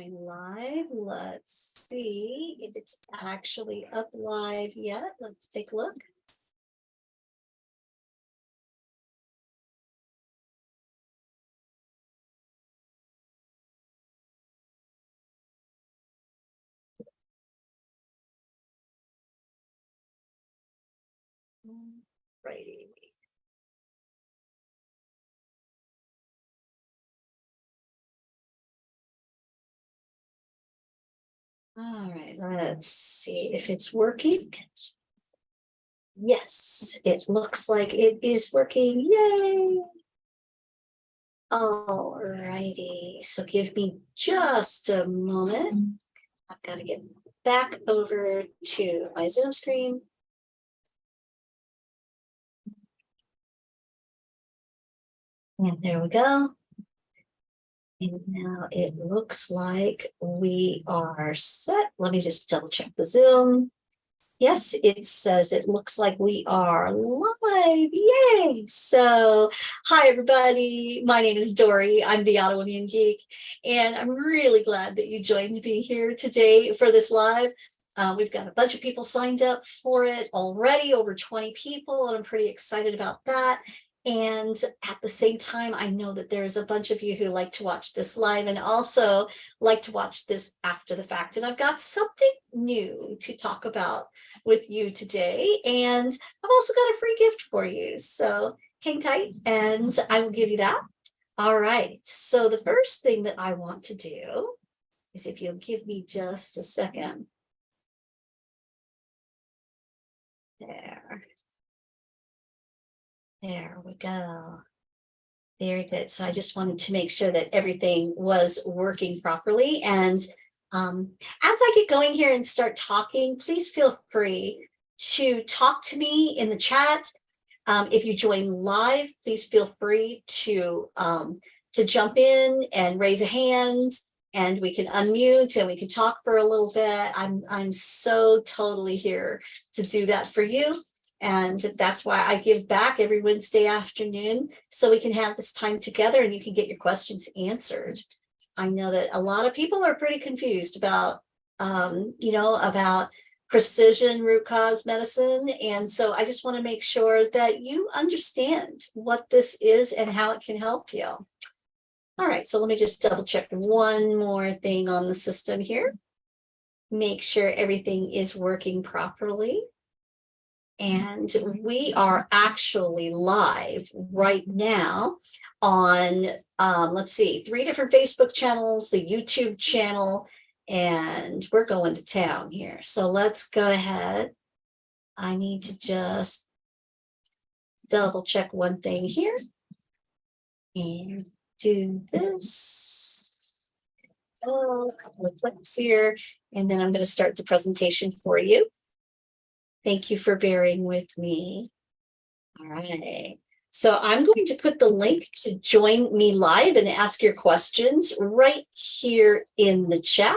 going live. Let's see if it's actually up live yet. Let's take a look. Righty. All right, let's see if it's working. Yes, it looks like it is working. Yay! All righty, so give me just a moment. I've got to get back over to my Zoom screen. And there we go. And now it looks like we are set. Let me just double check the Zoom. Yes, it says it looks like we are live. Yay! So, hi, everybody. My name is Dory. I'm the Autoimmune Geek, and I'm really glad that you joined me here today for this live. We've got a bunch of people signed up for it already, over 20 people, and I'm pretty excited about that. And at the same time, I know that there's a bunch of you who like to watch this live and also like to watch this after the fact. And I've got something new to talk about with you today. And I've also got a free gift for you. So hang tight and I will give you that. All right. So the first thing that I want to do is, if you'll give me just a second. There we go. Very good. So I just wanted to make sure that everything was working properly. And as I get going here and start talking, please feel free to talk to me in the chat. If you join live, please feel free to jump in and raise a hand, and we can unmute and we can talk for a little bit. I'm so totally here to do that for you. And that's why I give back every Wednesday afternoon, so we can have this time together and you can get your questions answered. I know that a lot of people are pretty confused about, about precision root cause medicine. And so I just want to make sure that you understand what this is and how it can help you. All right, so let me just double check one more thing on the system here. Make sure everything is working properly. And we are actually live right now on, let's see, 3 different Facebook channels, the YouTube channel, and we're going to town here. So let's go ahead. I need to just double check one thing here and do this. Oh, a couple of clicks here, and then I'm going to start the presentation for you. Thank you for bearing with me. All right. So I'm going to put the link to join me live and ask your questions right here in the chat.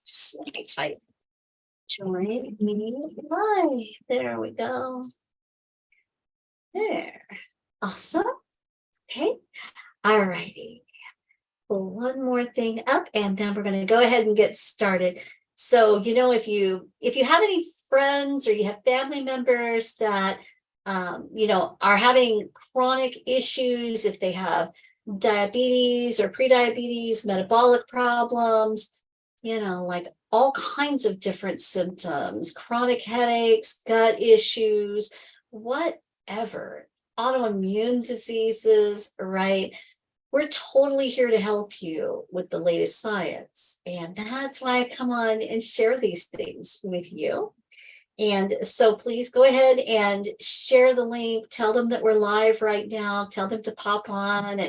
Just let me type join me live. There we go. There. Awesome. Okay. All righty. Pull one more thing up and then we're going to go ahead and get started. So, if you have any friends or you have family members that, are having chronic issues, if they have diabetes or prediabetes, metabolic problems, like all kinds of different symptoms, chronic headaches, gut issues, whatever, autoimmune diseases, right? We're totally here to help you with the latest science. And that's why I come on and share these things with you. And so please go ahead and share the link. Tell them that we're live right now. Tell them to pop on.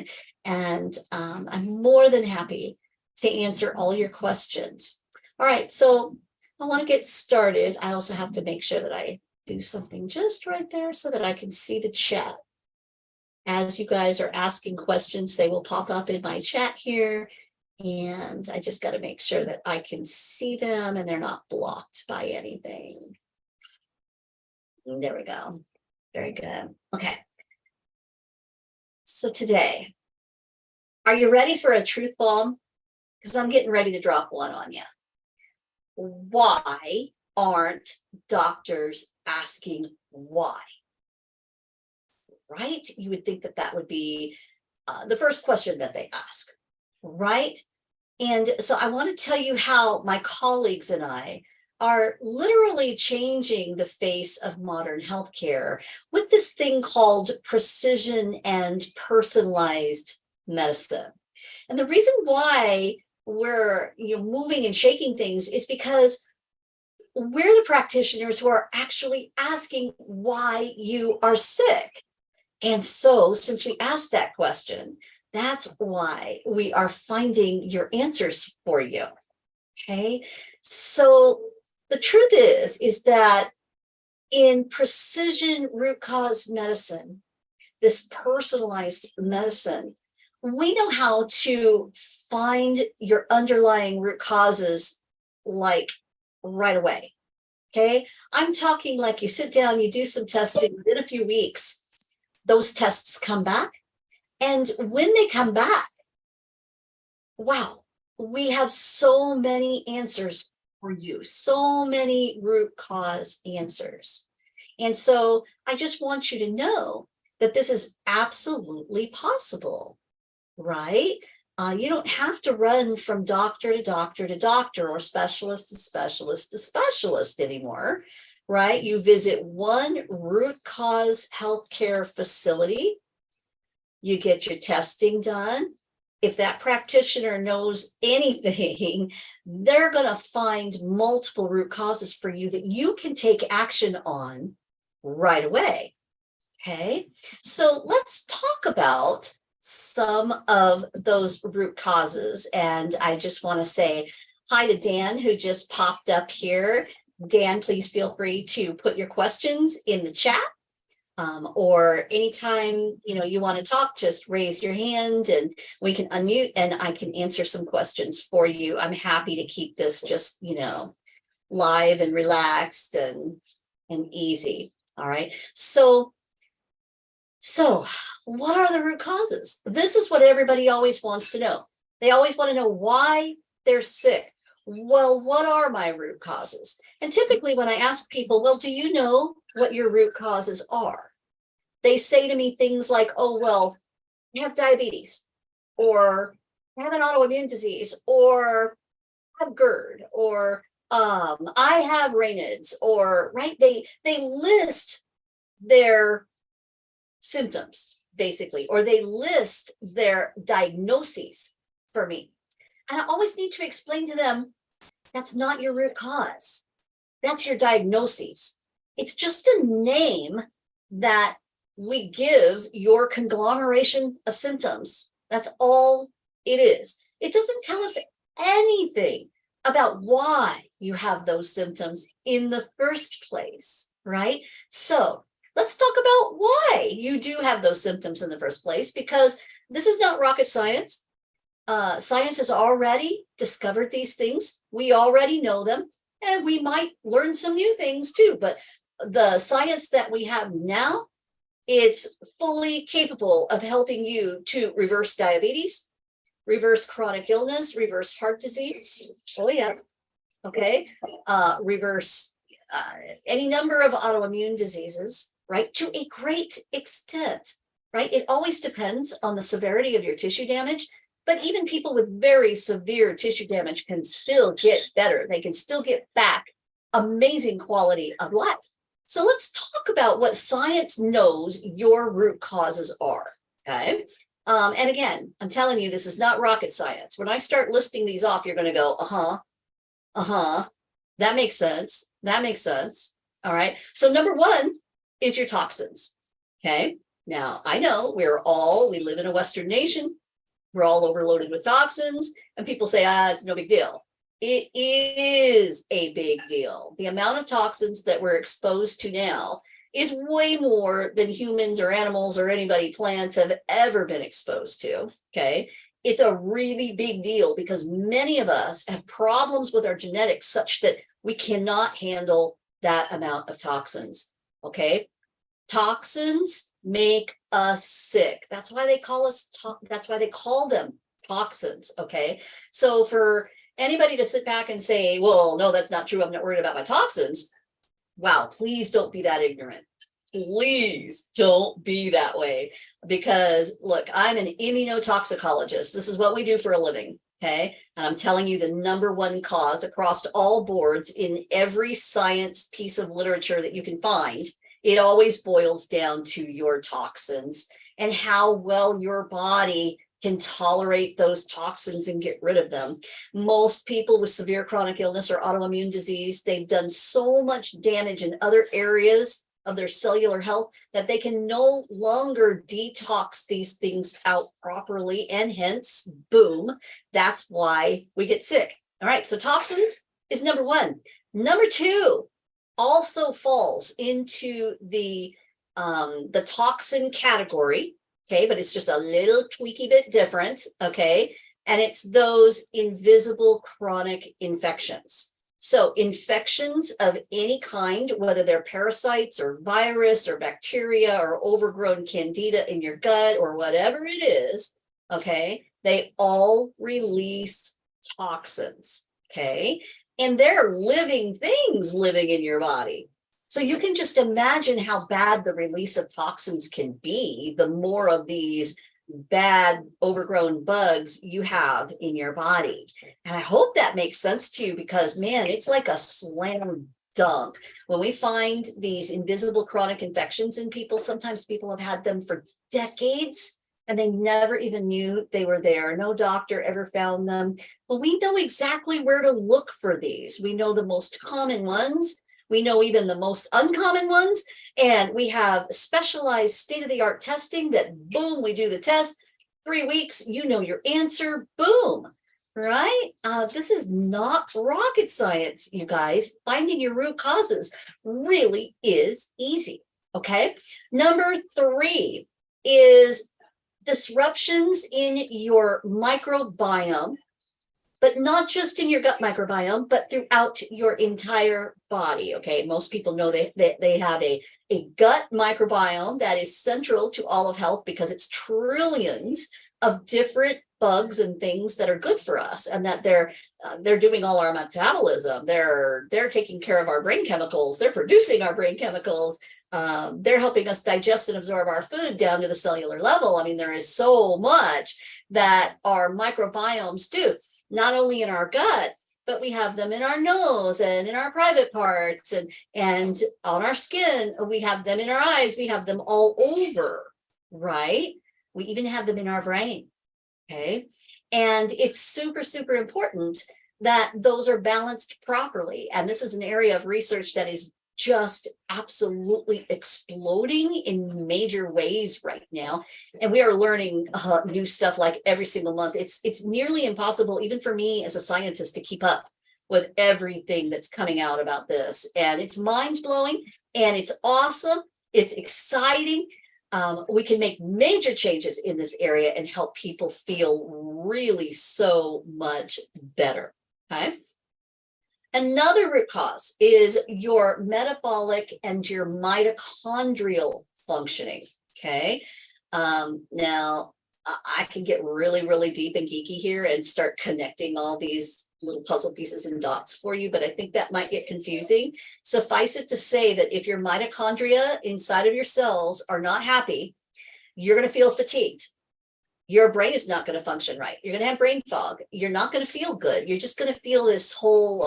And I'm more than happy to answer all your questions. All right, so I want to get started. I also have to make sure that I do something just right there so that I can see the chat. As you guys are asking questions, they will pop up in my chat here. And I just got to make sure that I can see them and they're not blocked by anything. There we go. Very good. Okay. So today, are you ready for a truth bomb? because I'm getting ready to drop one on you. Why aren't doctors asking why? Right? You would think that that would be the first question that they ask, right? And so I want to tell you how my colleagues and I are literally changing the face of modern healthcare with this thing called precision and personalized medicine. And the reason why we're moving and shaking things is because we're the practitioners who are actually asking why you are sick. And so, since we asked that question, that's why we are finding your answers for you. Okay. So, the truth is that in precision root cause medicine, this personalized medicine, we know how to find your underlying root causes like right away. Okay. I'm talking like you sit down, you do some testing, within a few weeks, those tests come back. And when they come back, wow, we have so many answers for you, so many root cause answers. And so I just want you to know that this is absolutely possible, right? You don't have to run from doctor to doctor to doctor or specialist to specialist to specialist anymore, right? You visit one root cause healthcare facility, you get your testing done. If that practitioner knows anything, they're going to find multiple root causes for you that you can take action on right away. Okay, so let's talk about some of those root causes. And I just want to say hi to Dan, who just popped up here. Dan, please feel free to put your questions in the chat. Or anytime you want to talk, just raise your hand and we can unmute and I can answer some questions for you. I'm happy to keep this just live and relaxed and easy. All right. So what are the root causes? This is what everybody always wants to know. They always want to know why they're sick. Well, what are my root causes? And typically when I ask people, well, do you know what your root causes are? They say to me things like, oh, well, I have diabetes, or I have an autoimmune disease, or I have GERD, or I have Raynaud's, or right. They list their symptoms basically, or they list their diagnoses for me. And I always need to explain to them, that's not your root cause. That's your diagnoses. It's just a name that we give your conglomeration of symptoms. That's all it is. It doesn't tell us anything about why you have those symptoms in the first place, right? So let's talk about why you do have those symptoms in the first place, because this is not rocket science. Science has already discovered these things. We already know them, and we might learn some new things too. But the science that we have now, it's fully capable of helping you to reverse diabetes, reverse chronic illness, reverse heart disease. Oh yeah. Okay. Reverse any number of autoimmune diseases, right? To a great extent, right? It always depends on the severity of your tissue damage, but even people with very severe tissue damage can still get better. They can still get back amazing quality of life. So let's talk about what science knows your root causes are, okay? And again, I'm telling you, this is not rocket science. When I start listing these off, you're going to go, that makes sense. That makes sense. All right. So number one is your toxins, okay? Now, I know we live in a Western nation. We're all overloaded with toxins, and people say, it's no big deal. It is a big deal. The amount of toxins that we're exposed to now is way more than humans or animals or plants have ever been exposed to, okay? It's a really big deal because many of us have problems with our genetics such that we cannot handle that amount of toxins, okay? Toxins make us sick. That's why they call them toxins. Okay. So for anybody to sit back and say, well, no, that's not true, I'm not worried about my toxins. Wow, please don't be that ignorant. Please don't be that way. Because look, I'm an immunotoxicologist. This is what we do for a living. Okay. And I'm telling you the number one cause across all boards in every science piece of literature that you can find, it always boils down to your toxins and how well your body can tolerate those toxins and get rid of them. Most people with severe chronic illness or autoimmune disease, they've done so much damage in other areas of their cellular health that they can no longer detox these things out properly, and hence, boom, that's why we get sick. All right, so toxins is number one. Number two also falls into the toxin category. Okay, but it's just a little tweaky bit different. Okay, and it's those invisible chronic infections. So infections of any kind, whether they're parasites or virus or bacteria or overgrown candida in your gut or whatever it is, okay, they all release toxins, okay? And they're living things living in your body. So you can just imagine how bad the release of toxins can be, the more of these bad overgrown bugs you have in your body. And I hope that makes sense to you, because man, it's like a slam dunk. When we find these invisible chronic infections in people, sometimes people have had them for decades and they never even knew they were there. No doctor ever found them. But we know exactly where to look for these. We know the most common ones. We know even the most uncommon ones, and we have specialized state-of-the-art testing that, boom, we do the test, 3 weeks, you know your answer, boom, right? This is not rocket science, you guys. Finding your root causes really is easy, okay? Number 3 is disruptions in your microbiome, but not just in your gut microbiome, but throughout your entire body, okay? Most people know they have a gut microbiome that is central to all of health, because it's trillions of different bugs and things that are good for us, and that they're doing all our metabolism. They're taking care of our brain chemicals. They're producing our brain chemicals. They're helping us digest and absorb our food down to the cellular level. I mean, there is so much that our microbiomes do, not only in our gut, but we have them in our nose and in our private parts and on our skin. We have them in our eyes. We have them all over, right? We even have them in our brain, okay? And it's super, super important that those are balanced properly. And this is an area of research that is just absolutely exploding in major ways right now. And we are learning new stuff like every single month. It's nearly impossible, even for me as a scientist, to keep up with everything that's coming out about this. And it's mind-blowing, and it's awesome. It's exciting. We can make major changes in this area and help people feel really so much better, okay? Another root cause is your metabolic and your mitochondrial functioning, okay? Now, I can get really, really deep and geeky here and start connecting all these little puzzle pieces and dots for you, but I think that might get confusing. Suffice it to say that if your mitochondria inside of your cells are not happy, you're going to feel fatigued. Your brain is not going to function right. You're going to have brain fog. You're not going to feel good. You're just going to feel this whole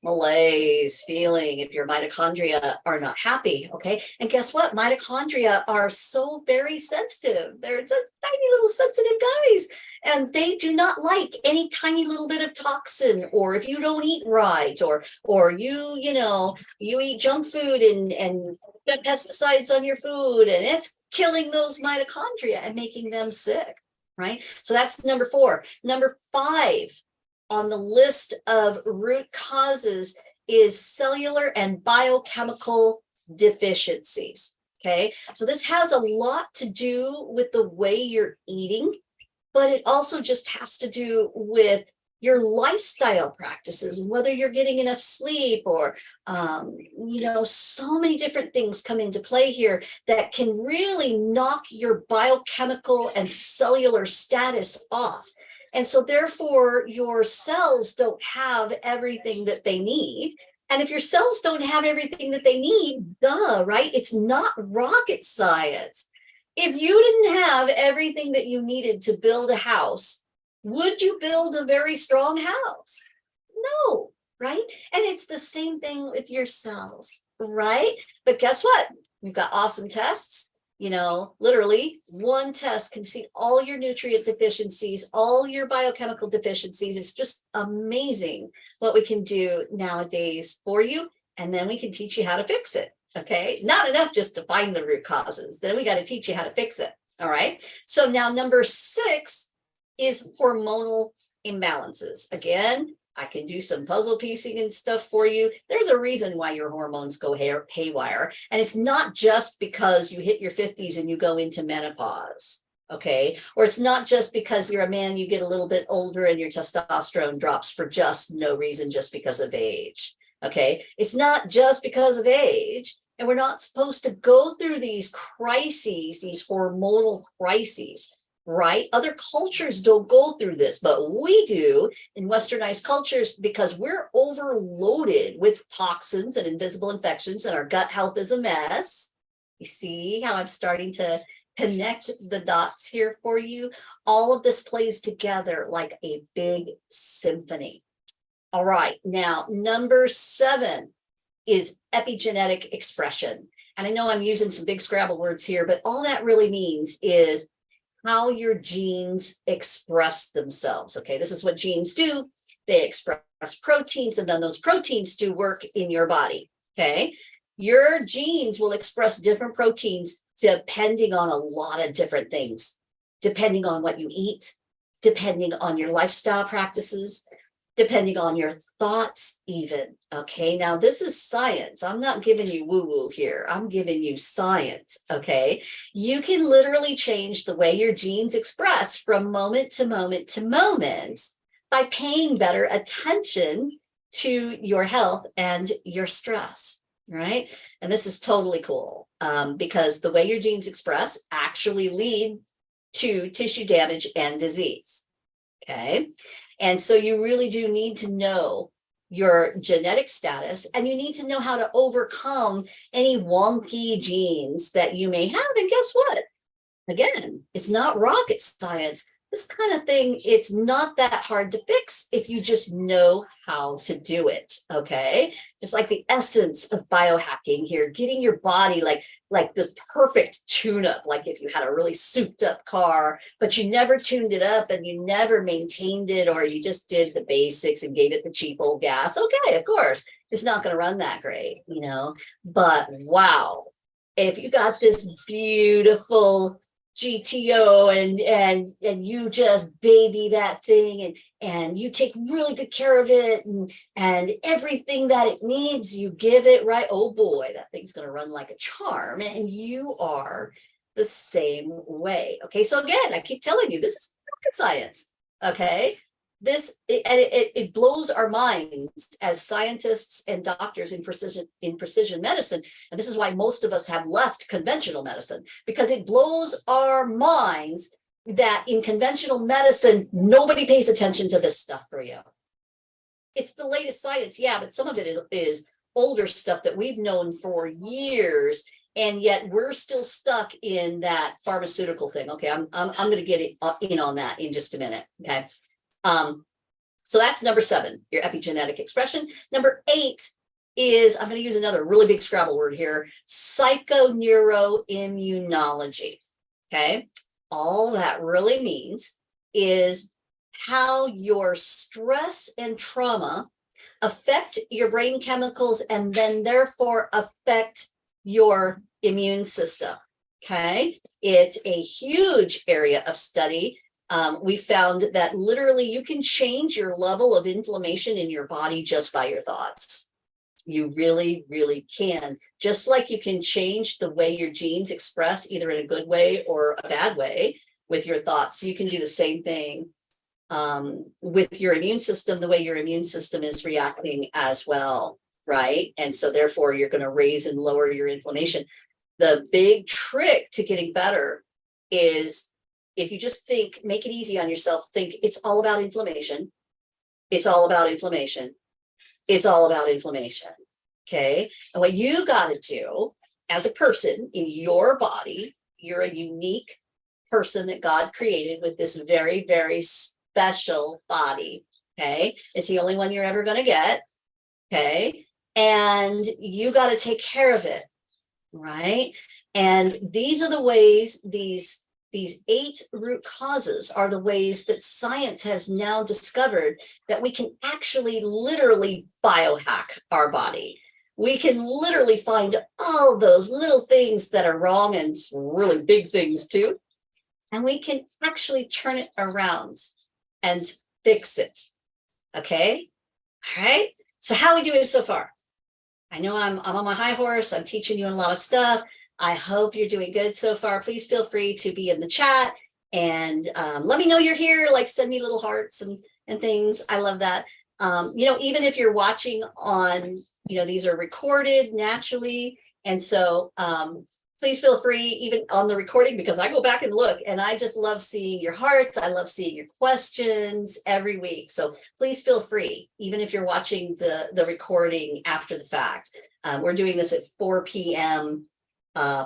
malaise feeling if your mitochondria are not happy, okay? And guess what? Mitochondria are so very sensitive. They're just tiny little sensitive guys, and they do not like any tiny little bit of toxin, or if you don't eat right, or you eat junk food and got pesticides on your food, and it's killing those mitochondria and making them sick, right? So that's number 4. Number 5 on the list of root causes is cellular and biochemical deficiencies, okay? So this has a lot to do with the way you're eating, but it also just has to do with your lifestyle practices, and whether you're getting enough sleep, or so many different things come into play here that can really knock your biochemical and cellular status off. And so therefore your cells don't have everything that they need. And if your cells don't have everything that they need, duh, right? It's not rocket science. If you didn't have everything that you needed to build a house, would you build a very strong house? No, right? And it's the same thing with your cells, right? But guess what? We've got awesome tests. Literally one test can see all your nutrient deficiencies, all your biochemical deficiencies. It's just amazing what we can do nowadays for you. And then we can teach you how to fix it. Okay. Not enough just to find the root causes. Then we got to teach you how to fix it. All right. So now number 6 is hormonal imbalances. Again, I can do some puzzle piecing and stuff for you. There's a reason why your hormones go haywire. And it's not just because you hit your 50s and you go into menopause, okay? Or it's not just because you're a man, you get a little bit older and your testosterone drops for just no reason, just because of age, okay? It's not just because of age. And we're not supposed to go through these crises, these hormonal crises, right? Other cultures don't go through this, but we do in westernized cultures because we're overloaded with toxins and invisible infections, and our gut health is a mess. You see how I'm starting to connect the dots here for you? All of this plays together like a big symphony. All right, now number 7 is epigenetic expression. And I know I'm using some big Scrabble words here, but all that really means is how your genes express themselves. Okay, this is what genes do. They express proteins, and then those proteins do work in your body. Okay, your genes will express different proteins depending on a lot of different things, depending on what you eat, depending on your lifestyle practices, depending on your thoughts even. Okay, now this is science. I'm not giving you woo-woo here. I'm giving you science, okay? You can literally change the way your genes express from moment to moment to moment by paying better attention to your health and your stress, right? And this is totally cool because the way your genes express actually lead to tissue damage and disease, okay? And so you really do need to know your genetic status, and you need to know how to overcome any wonky genes that you may have. And guess what? Again, it's not rocket science. This kind of thing, it's not that hard to fix if you just know how to do it, okay? It's like the essence of biohacking here, getting your body like the perfect tune-up, like if you had a really souped-up car, but you never tuned it up and you never maintained it, or you just did the basics and gave it the cheap old gas. Okay, of course, it's not going to run that great, but wow, if you got this beautiful GTO and you just baby that thing and you take really good care of it and everything that it needs, you give it, right? Oh boy, that thing's going to run like a charm, and you are the same way. Okay, so again, I keep telling you, this is rocket science. Okay, it blows our minds as scientists and doctors in precision medicine. And this is why most of us have left conventional medicine, because it blows our minds that in conventional medicine, nobody pays attention to this stuff for you. It's the latest science, yeah, but some of it is older stuff that we've known for years, and yet we're still stuck in that pharmaceutical thing. Okay, I'm going to get in on that in just a minute. Okay. So that's number 7, your epigenetic expression. Number 8 is, I'm going to use another really big Scrabble word here, psychoneuroimmunology. Okay. All that really means is how your stress and trauma affect your brain chemicals and then therefore affect your immune system. Okay. It's a huge area of study. We found that literally you can change your level of inflammation in your body just by your thoughts. You really, really can. Just like you can change the way your genes express, either in a good way or a bad way, with your thoughts. You can do the same thing with your immune system, the way your immune system is reacting as well, right? And so therefore you're going to raise and lower your inflammation. The big trick to getting better is, if you just think, make it easy on yourself, think it's all about inflammation. It's all about inflammation. It's all about inflammation. Okay. And what you got to do as a person in your body, you're a unique person that God created with this very, very special body. Okay. It's the only one you're ever going to get. Okay. And you got to take care of it. Right. And these are the ways, these 8 root causes are the ways that science has now discovered that we can actually literally biohack our body. We can literally find all those little things that are wrong, and really big things too. And we can actually turn it around and fix it. Okay. All right. So how are we doing so far? I know I'm on my high horse. I'm teaching you a lot of stuff. I hope you're doing good so far. Please feel free to be in the chat and let me know you're here. Like, send me little hearts and things. I love that. Even if you're watching on, these are recorded naturally. And so please feel free, even on the recording, because I go back and look, and I just love seeing your hearts. I love seeing your questions every week. So please feel free, even if you're watching the recording after the fact. We're doing this at 4 p.m.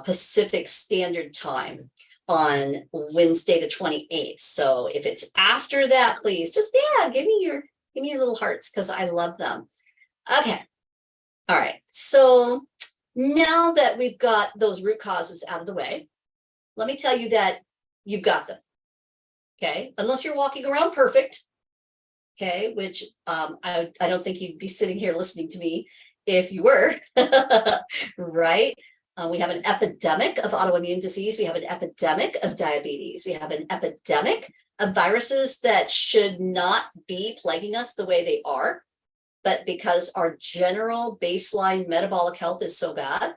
Pacific Standard Time on Wednesday, the 28th. So if it's after that, please just, give me your little hearts, because I love them. Okay. All right. So now that we've got those root causes out of the way, let me tell you that you've got them. Okay. Unless you're walking around perfect. Okay. Which I don't think you'd be sitting here listening to me if you were. Right. We have an epidemic of autoimmune disease. We have an epidemic of diabetes. We have an epidemic of viruses that should not be plaguing us the way they are. But because our general baseline metabolic health is so bad,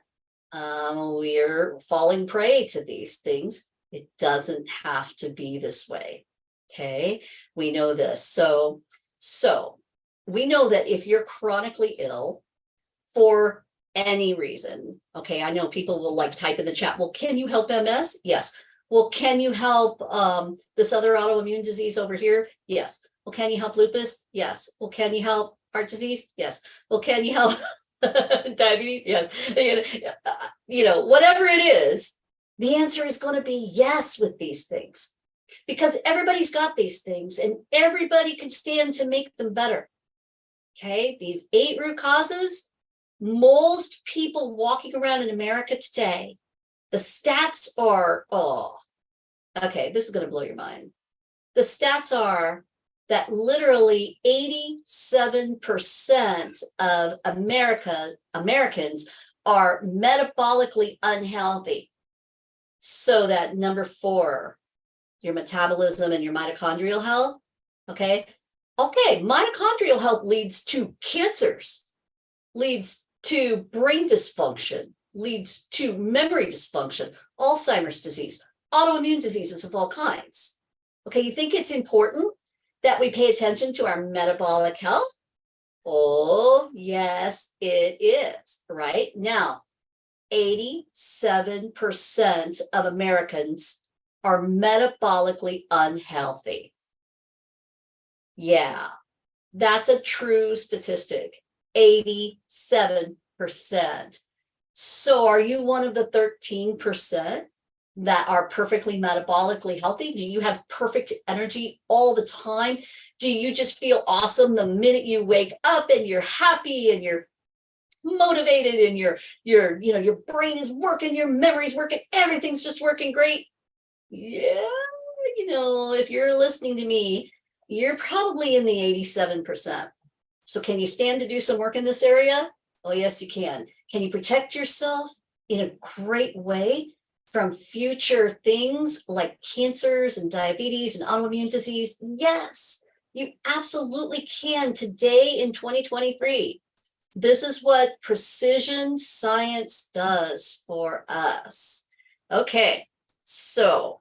we're falling prey to these things. It doesn't have to be this way. Okay, we know this. So we know that if you're chronically ill for any reason, okay, I know people will like type in the chat, well, can you help MS? Yes. Well, can you help this other autoimmune disease over here? Yes. Well, can you help lupus? Yes. Well, can you help heart disease? Yes. Well, can you help diabetes? Yes. Whatever it is, the answer is going to be yes with these things, because everybody's got these things and everybody can stand to make them better. Okay. These 8 root causes, most people walking around in America today, the stats are, okay, this is going to blow your mind. The stats are that literally 87% of Americans are metabolically unhealthy. So that number 4, your metabolism and your mitochondrial health. Okay. Mitochondrial health leads to cancers, leads to brain dysfunction, leads to memory dysfunction, Alzheimer's disease, autoimmune diseases of all kinds. Okay. You think it's important that we pay attention to our metabolic health? Oh, yes, it is. Right now, 87% of Americans are metabolically unhealthy. Yeah, that's a true statistic. 87%. So are you one of the 13% that are perfectly metabolically healthy? Do you have perfect energy all the time? Do you just feel awesome the minute you wake up, and you're happy and you're motivated and your brain is working, your memory's working, everything's just working great? Yeah, if you're listening to me, you're probably in the 87%. So can you stand to do some work in this area? Oh, yes, you can. Can you protect yourself in a great way from future things like cancers and diabetes and autoimmune disease? Yes, you absolutely can today in 2023. This is what precision science does for us. Okay, so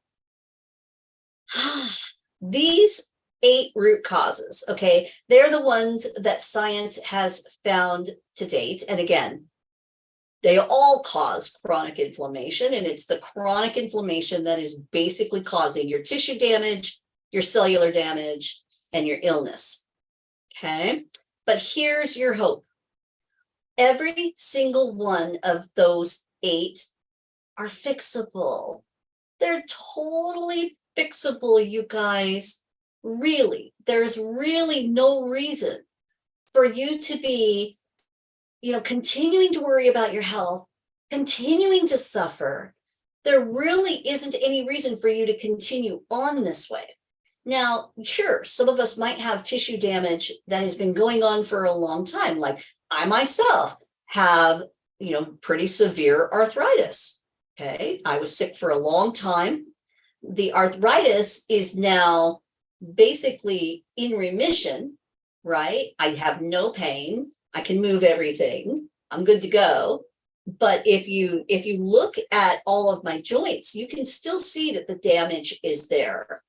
these 8 root causes. Okay. They're the ones that science has found to date. And again, they all cause chronic inflammation, and it's the chronic inflammation that is basically causing your tissue damage, your cellular damage, and your illness. Okay. But here's your hope. Every single one of those 8 are fixable. They're totally fixable, you guys. Really, there's really no reason for you to be, continuing to worry about your health, continuing to suffer. There really isn't any reason for you to continue on this way. Now, sure, some of us might have tissue damage that has been going on for a long time. Like I myself have, pretty severe arthritis. Okay. I was sick for a long time. The arthritis is now basically in remission, right? I have no pain. I can move everything. I'm good to go. But if you look at all of my joints, you can still see that the damage is there.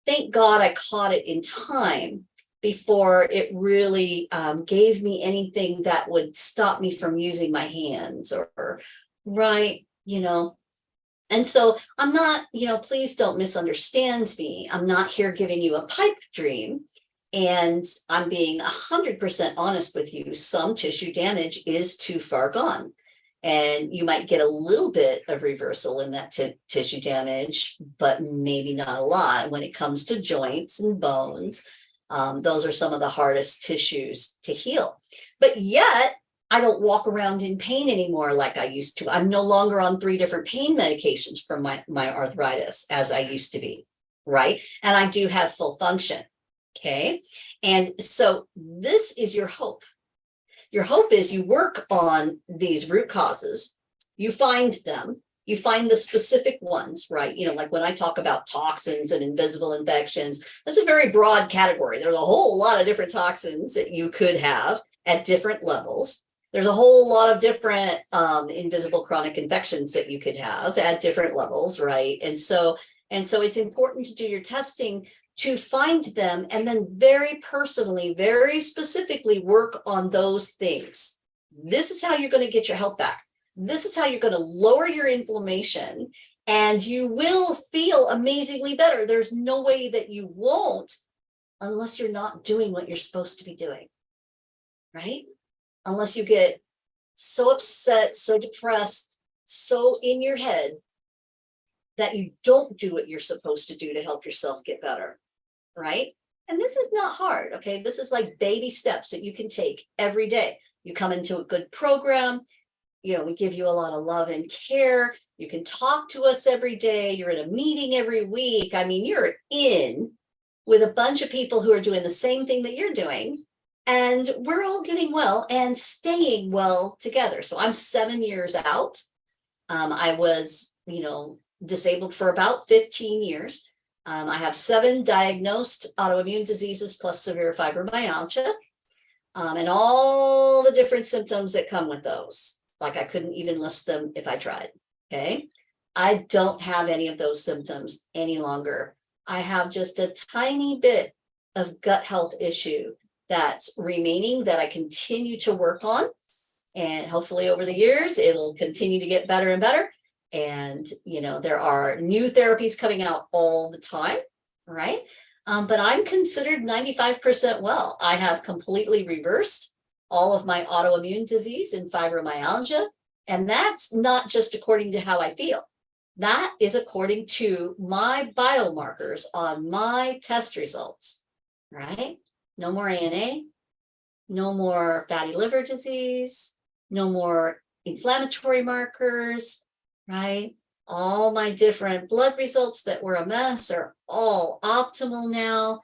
Thank God I caught it in time before it really gave me anything that would stop me from using my hands or right, And so I'm not, please don't misunderstand me. I'm not here giving you a pipe dream. And I'm being 100% honest with you. Some tissue damage is too far gone. And you might get a little bit of reversal in that tissue damage, but maybe not a lot when it comes to joints and bones. Those are some of the hardest tissues to heal. But yet, I don't walk around in pain anymore like I used to. I'm no longer on 3 different pain medications for my arthritis as I used to be, right? And I do have full function, okay? And so this is your hope. Your hope is you work on these root causes, you find them, you find the specific ones, right? Like when I talk about toxins and invisible infections, that's a very broad category. There's a whole lot of different toxins that you could have at different levels. There's a whole lot of different invisible chronic infections that you could have at different levels, right? And so it's important to do your testing to find them and then very personally, very specifically work on those things. This is how you're going to get your health back. This is how you're going to lower your inflammation, and you will feel amazingly better. There's no way that you won't unless you're not doing what you're supposed to be doing, right? Unless you get so upset, so depressed, so in your head that you don't do what you're supposed to do to help yourself get better, right? And this is not hard, okay? This is like baby steps that you can take every day. You come into a good program, we give you a lot of love and care. You can talk to us every day. You're in a meeting every week. I mean, you're in with a bunch of people who are doing the same thing that you're doing. And we're all getting well and staying well together. So I'm 7 years out. I was, disabled for about 15 years. I have 7 diagnosed autoimmune diseases plus severe fibromyalgia, and all the different symptoms that come with those. Like I couldn't even list them if I tried. Okay. I don't have any of those symptoms any longer. I have just a tiny bit of gut health issue that's remaining that I continue to work on. And hopefully over the years, it'll continue to get better and better. And, there are new therapies coming out all the time, right? But I'm considered 95% well. I have completely reversed all of my autoimmune disease and fibromyalgia. And that's not just according to how I feel. That is according to my biomarkers on my test results, right? No more ANA, no more fatty liver disease, no more inflammatory markers, right? All my different blood results that were a mess are all optimal now.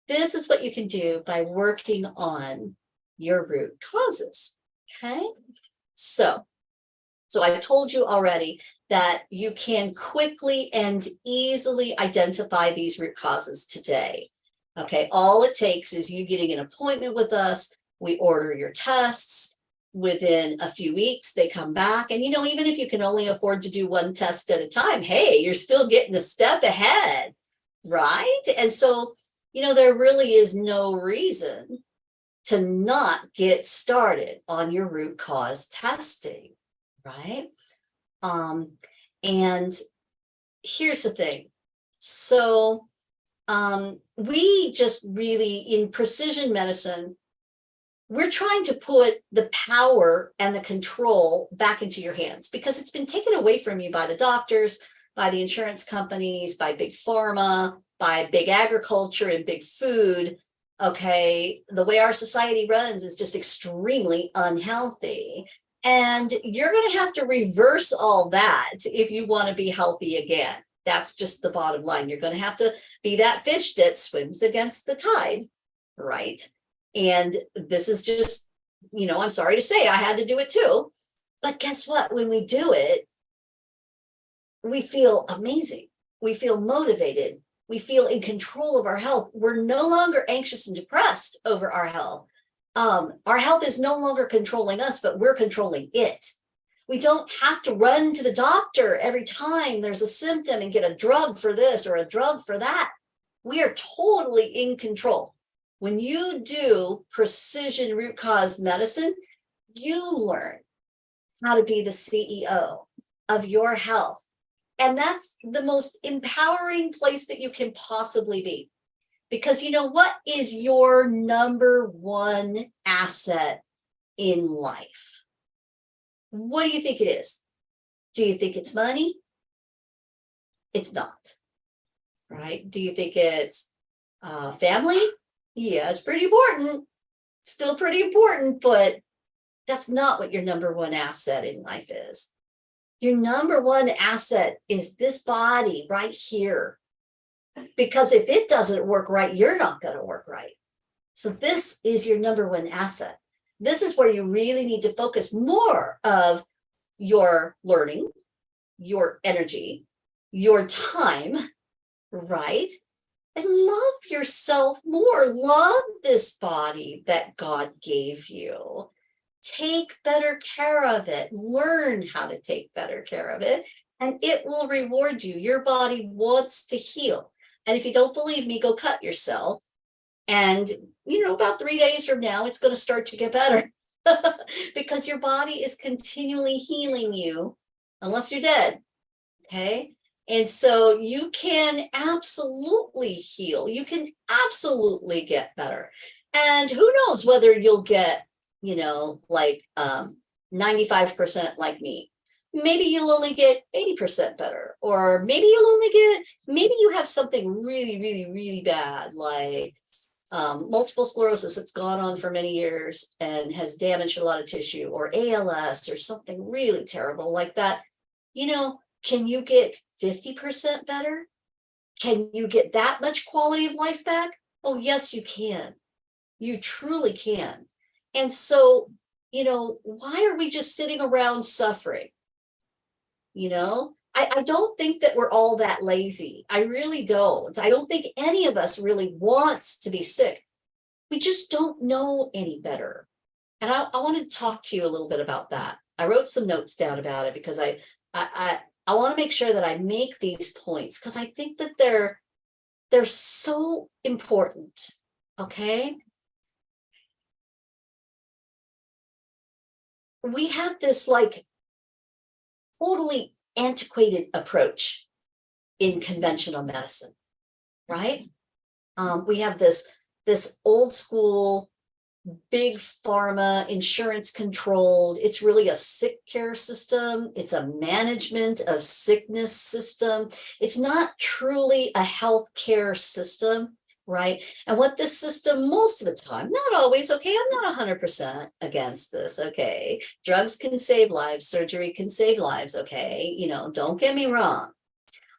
This is what you can do by working on your root causes, okay? So I told you already that you can quickly and easily identify these root causes today. Okay, all it takes is you getting an appointment with us. We order your tests. Within a few weeks, they come back. And, even if you can only afford to do 1 test at a time, hey, you're still getting a step ahead, right? And so, there really is no reason to not get started on your root cause testing, right? And here's the thing. So we just really, in precision medicine, we're trying to put the power and the control back into your hands because it's been taken away from you by the doctors, by the insurance companies, by big pharma, by big agriculture and big food. Okay, the way our society runs is just extremely unhealthy. And you're going to have to reverse all that if you want to be healthy again. That's just the bottom line. You're going to have to be that fish that swims against the tide, right? And this is just, I'm sorry to say I had to do it too. But guess what? When we do it, we feel amazing. We feel motivated. We feel in control of our health. We're no longer anxious and depressed over our health. Our health is no longer controlling us, but we're controlling it. We don't have to run to the doctor every time there's a symptom and get a drug for this or a drug for that. We are totally in control. When you do precision root cause medicine, you learn how to be the CEO of your health. And that's the most empowering place that you can possibly be. Because what is your number one asset in life? What do you think it is? Do you think it's money? It's not, right? Do you think it's family? Yeah, it's pretty important. Still pretty important, but that's not what your number one asset in life is. Your number one asset is this body right here. Because if it doesn't work right, you're not going to work right. So this is your number one asset. This is where you really need to focus more of your learning, your energy, your time, right? And love yourself more. Love this body that God gave you. Take better care of it. Learn how to take better care of it, and it will reward you. Your body wants to heal. And if you don't believe me, go cut yourself. And, about 3 days from now, it's going to start to get better because your body is continually healing you unless you're dead. Okay. And so you can absolutely heal. You can absolutely get better. And who knows whether you'll get, 95% like me. Maybe you'll only get 80% better, or maybe you have something really, really, really bad, like multiple sclerosis that's gone on for many years and has damaged a lot of tissue, or ALS, or something really terrible like that. Can you get 50% better? Can you get that much quality of life back? Oh, yes, you can. You truly can. And so, why are we just sitting around suffering? I don't think that we're all that lazy. I really don't. I don't think any of us really wants to be sick. We just don't know any better. And I want to talk to you a little bit about that. I wrote some notes down about it because I want to make sure that I make these points because I think that they're so important. Okay. We have this totally antiquated approach in conventional medicine, right? We have this old school, big pharma, insurance controlled. It's really a sick care system. It's a management of sickness system. It's not truly a healthcare system, right? And what this system, most of the time, not always, okay, I'm not 100% against this, okay? Drugs can save lives, surgery can save lives, okay? Don't get me wrong.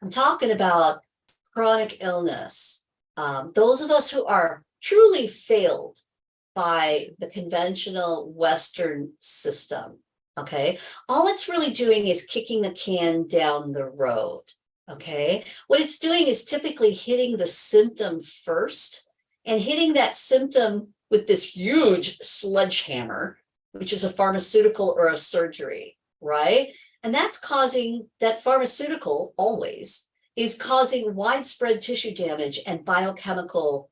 I'm talking about chronic illness. Those of us who are truly failed by the conventional Western system, okay? All it's really doing is kicking the can down the road. Okay, what it's doing is typically hitting the symptom first and hitting that symptom with this huge sledgehammer, which is a pharmaceutical or a surgery, right? And that's causing, that pharmaceutical always is causing widespread tissue damage and biochemical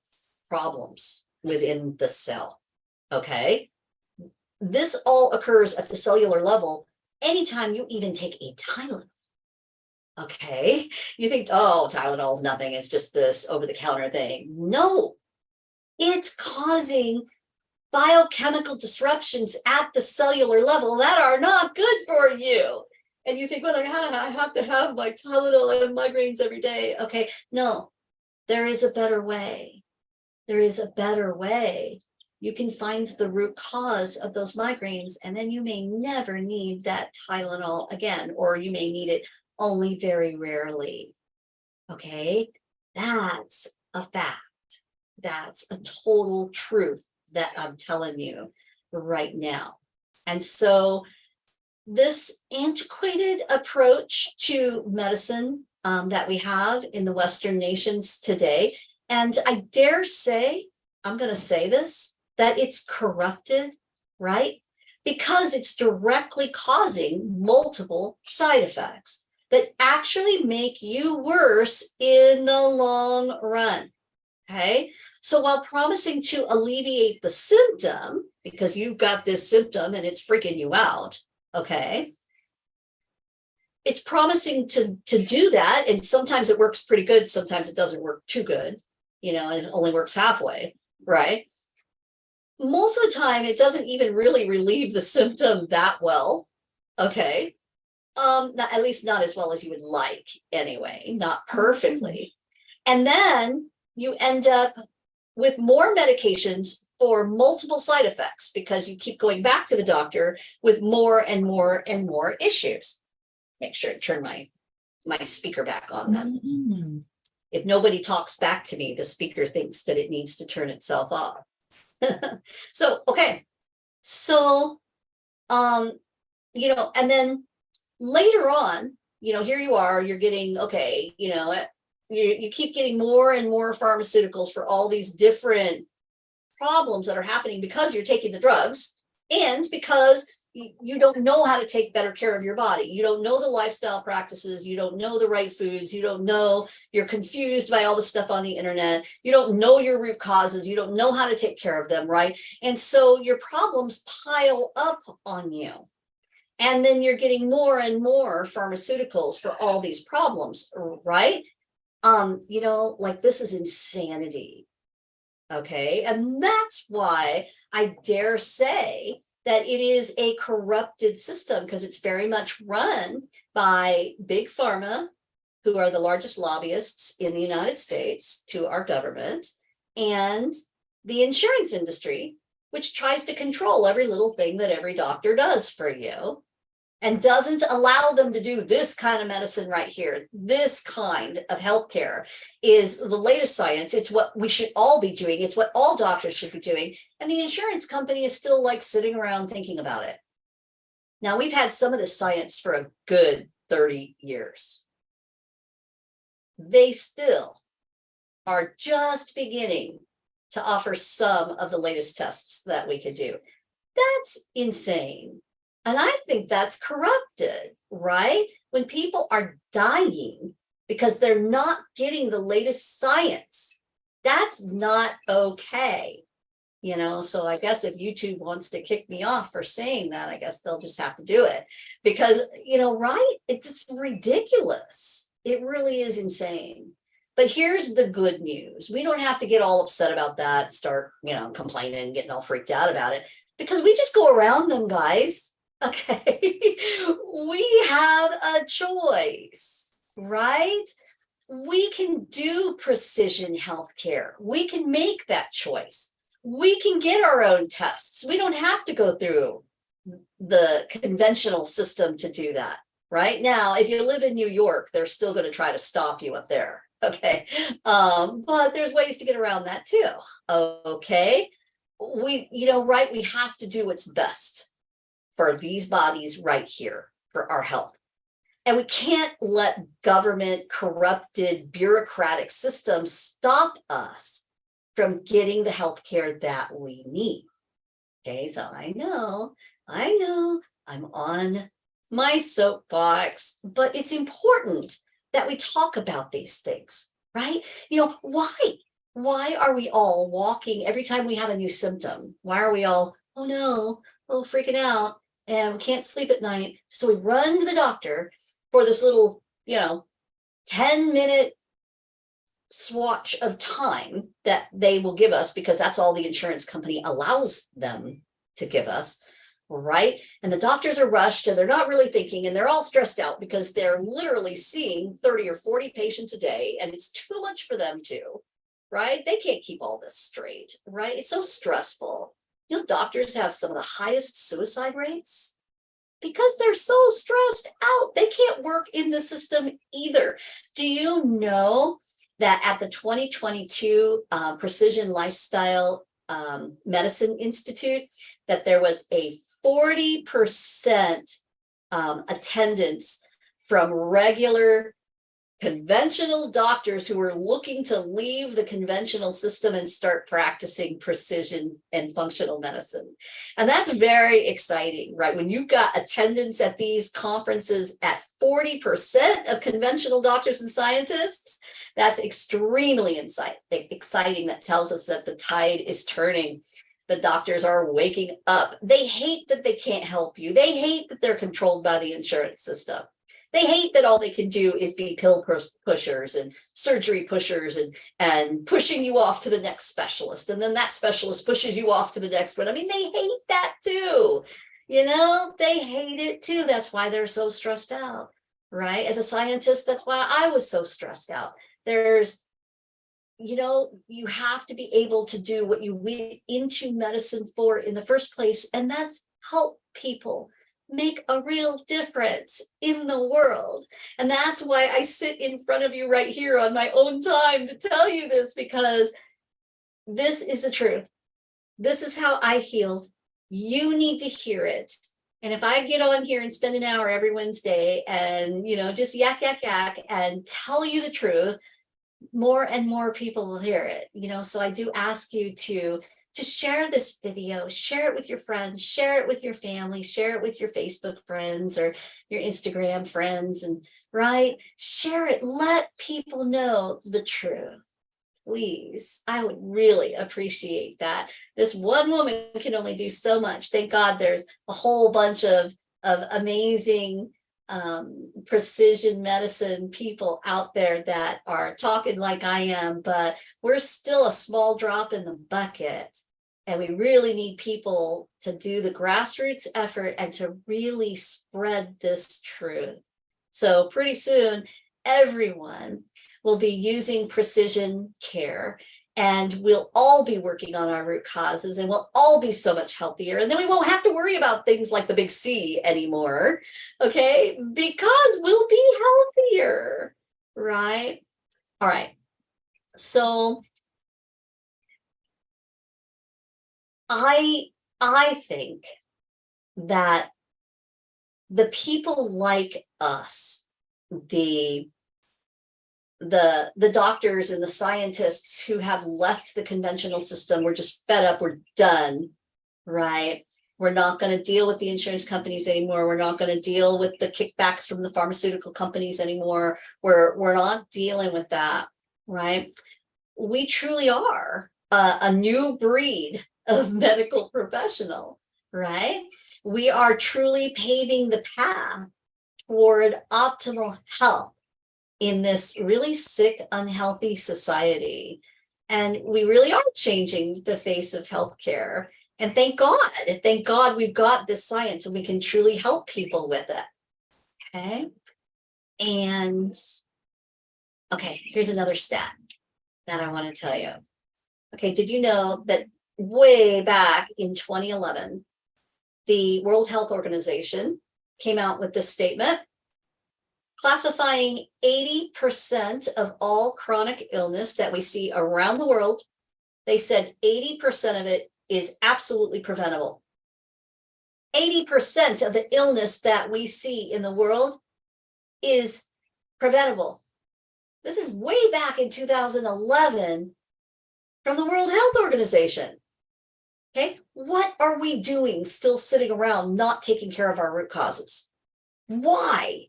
problems within the cell. Okay. This all occurs at the cellular level anytime you even take a Tylenol. Okay. You think, oh, Tylenol is nothing. It's just this over the counter thing. No, it's causing biochemical disruptions at the cellular level that are not good for you. And you think, well, I have to have my Tylenol and migraines every day. Okay. No, there is a better way. There is a better way. You can find the root cause of those migraines, and then you may never need that Tylenol again, or you may need it only very rarely. Okay, that's a fact. That's a total truth that I'm telling you right now. And so this antiquated approach to medicine that we have in the Western nations today, and I dare say, I'm going to say this, that it's corrupted, right? Because it's directly causing multiple side effects that actually make you worse in the long run. Okay. So while promising to alleviate the symptom, because you've got this symptom and it's freaking you out, okay, it's promising to do that. And sometimes it works pretty good. Sometimes it doesn't work too good, and it only works halfway, right? Most of the time, it doesn't even really relieve the symptom that well, okay? At least not as well as you would like anyway, not perfectly. And then you end up with more medications for multiple side effects because you keep going back to the doctor with more and more and more issues. Make sure to turn my speaker back on then. Mm-hmm. If nobody talks back to me, the speaker thinks that it needs to turn itself off. So, okay. So, and then later on, here you are, you're getting, okay, you keep getting more and more pharmaceuticals for all these different problems that are happening because you're taking the drugs and because you don't know how to take better care of your body. You don't know the lifestyle practices. You don't know the right foods. You don't know, you're confused by all the stuff on the internet. You don't know your root causes. You don't know how to take care of them, right? And so your problems pile up on you. And then you're getting more and more pharmaceuticals for all these problems, right? Like this is insanity. Okay. And that's why I dare say that it is a corrupted system because it's very much run by big pharma, who are the largest lobbyists in the United States to our government, and the insurance industry, which tries to control every little thing that every doctor does for you and doesn't allow them to do this kind of medicine right here. This kind of healthcare is the latest science. It's what we should all be doing. It's what all doctors should be doing. And the insurance company is still like sitting around thinking about it. Now, we've had some of this science for a good 30 years. They still are just beginning to offer some of the latest tests that we could do. That's insane. And I think that's corrupted, right? When people are dying because they're not getting the latest science, that's not okay. So I guess if YouTube wants to kick me off for saying that, I guess they'll just have to do it because, right? It's ridiculous. It really is insane. But here's the good news. We don't have to get all upset about that, start, complaining, getting all freaked out about it, because we just go around them, guys. Okay, we have a choice, right? We can do precision healthcare. We can make that choice. We can get our own tests. We don't have to go through the conventional system to do that. Right now, if you live in New York, they're still going to try to stop you up there. Okay, but there's ways to get around that too. Okay, we have to do what's best for these bodies right here, for our health. And we can't let government corrupted bureaucratic systems stop us from getting the healthcare that we need. Okay, so I know, I'm on my soapbox, but it's important that we talk about these things, right? Why? Why are we all walking every time we have a new symptom? Why are we all, oh no, oh, freaking out, and we can't sleep at night? So we run to the doctor for this little, 10-minute swatch of time that they will give us, because that's all the insurance company allows them to give us, right? And the doctors are rushed and they're not really thinking, and they're all stressed out because they're literally seeing 30 or 40 patients a day, and it's too much for them to, right? They can't keep all this straight, right? It's so stressful. Doctors have some of the highest suicide rates because they're so stressed out. They can't work in the system either. Do you know that at the 2022 Precision Lifestyle Medicine Institute, that there was a 40% attendance from regular conventional doctors who were looking to leave the conventional system and start practicing precision and functional medicine. And that's very exciting, right? When you've got attendance at these conferences at 40% of conventional doctors and scientists, that's extremely exciting. That tells us that the tide is turning. The doctors are waking up. They hate that they can't help you. They hate that they're controlled by the insurance system. They hate that all they can do is be pill pushers and surgery pushers and pushing you off to the next specialist. And then that specialist pushes you off to the next one. I mean, they hate that too. They hate it too. That's why they're so stressed out, right? As a scientist, that's why I was so stressed out. You have to be able to do what you went into medicine for in the first place, and that's help people make a real difference in the world. And that's why I sit in front of you right here on my own time to tell you this, because this is the truth. This is how I healed. You need to hear it. And if I get on here and spend an hour every Wednesday and, just yak, and tell you the truth, more and more people will hear it. So I do ask you to share this video, share it with your friends, share it with your family, share it with your Facebook friends or your Instagram friends, and right, share it. Let people know the truth. Please, I would really appreciate that. This one woman can only do so much. Thank God there's a whole bunch of amazing precision medicine people out there that are talking like I am, but we're still a small drop in the bucket, and we really need people to do the grassroots effort and to really spread this truth. So pretty soon everyone will be using precision care, and we'll all be working on our root causes, and we'll all be so much healthier. And then we won't have to worry about things like the big C anymore, okay? Because we'll be healthier, right? All right. So I think that the people like us, the doctors and the scientists who have left the conventional system, we're just fed up, we're done, right? We're not going to deal with the insurance companies anymore. We're not going to deal with the kickbacks from the pharmaceutical companies anymore. We're not dealing with that, right? We truly are a new breed of medical professional, right? We are truly paving the path toward optimal health in this really sick, unhealthy society. And we really are changing the face of healthcare. And thank God we've got this science and we can truly help people with it. Okay. And okay, here's another stat that I want to tell you. Okay, did you know that way back in 2011, the World Health Organization came out with this statement classifying 80% of all chronic illness that we see around the world? They said 80% of it is absolutely preventable. 80% of the illness that we see in the world is preventable. This is way back in 2011 from the World Health Organization. Okay, what are we doing still sitting around not taking care of our root causes? Why?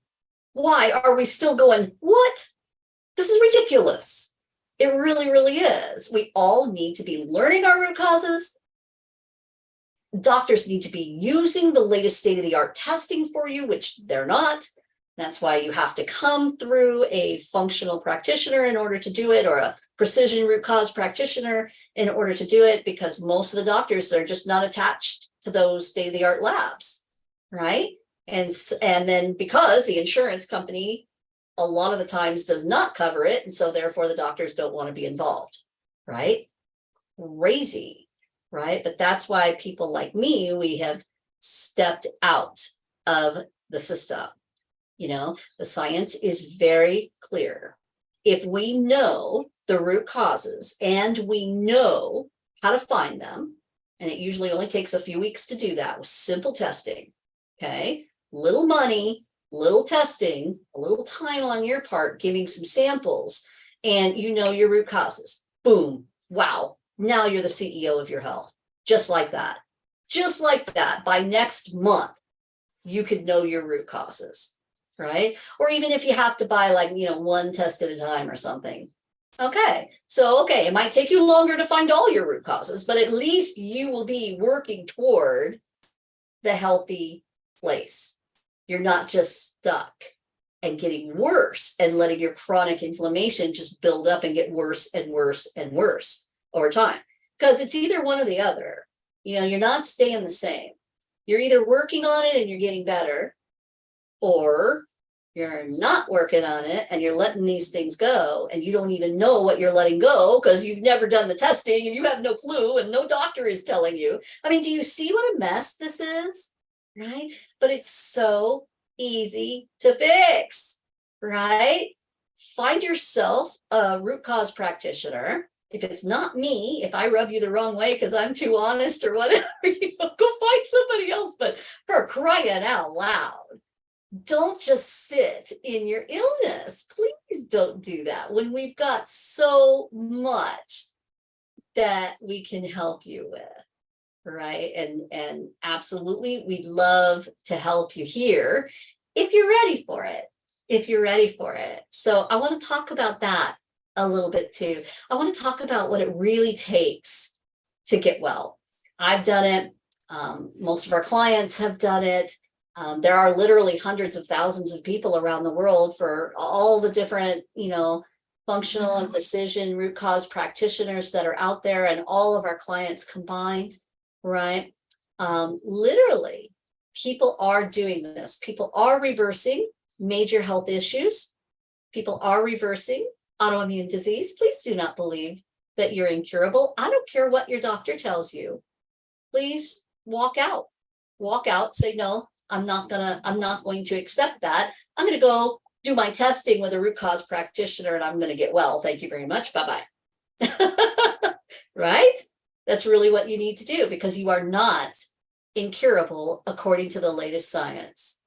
Why are we still going, what? This is ridiculous. It really, really is. We all need to be learning our root causes. Doctors need to be using the latest state-of-the-art testing for you, which they're not. That's why you have to come through a functional practitioner in order to do it, or a precision root cause practitioner in order to do it, because most of the doctors are just not attached to those state-of-the-art labs, right? And then because the insurance company a lot of the times does not cover it, and so therefore the doctors don't want to be involved, right? Crazy, right? But that's why people like me, we have stepped out of the system. You know, the science is very clear. If we know the root causes and we know how to find them, and it usually only takes a few weeks to do that with simple testing, okay? Little money, little testing, a little time on your part, giving some samples, and you know your root causes. Boom, wow, now you're the CEO of your health. Just like that. Just like that. By next month, you could know your root causes, right? Or even if you have to buy like, one test at a time or something. Okay, so it might take you longer to find all your root causes, but at least you will be working toward the healthy place. You're not just stuck and getting worse and letting your chronic inflammation just build up and get worse and worse and worse over time. Because it's either one or the other. You're not staying the same. You're either working on it and you're getting better, or you're not working on it and you're letting these things go, and you don't even know what you're letting go because you've never done the testing and you have no clue and no doctor is telling you. I mean, do you see what a mess this is? Right? But it's so easy to fix, right? Find yourself a root cause practitioner. If it's not me, if I rub you the wrong way because I'm too honest or whatever, go find somebody else. But for crying out loud, don't just sit in your illness. Please don't do that when we've got so much that we can help you with, right? And absolutely, we'd love to help you here if you're ready for it. If you're ready for it. So I want to talk about that a little bit too. I want to talk about what it really takes to get well. I've done it. Most of our clients have done it. There are literally hundreds of thousands of people around the world for all the different, functional and precision root cause practitioners that are out there, and all of our clients combined, right? Literally, people are doing this. People are reversing major health issues. People are reversing autoimmune disease. Please do not believe that you're incurable. I don't care what your doctor tells you. Please walk out, say, no, I'm not going to accept that. I'm going to go do my testing with a root cause practitioner and I'm going to get well. Thank you very much. Bye-bye. Right? That's really what you need to do, because you are not incurable according to the latest science.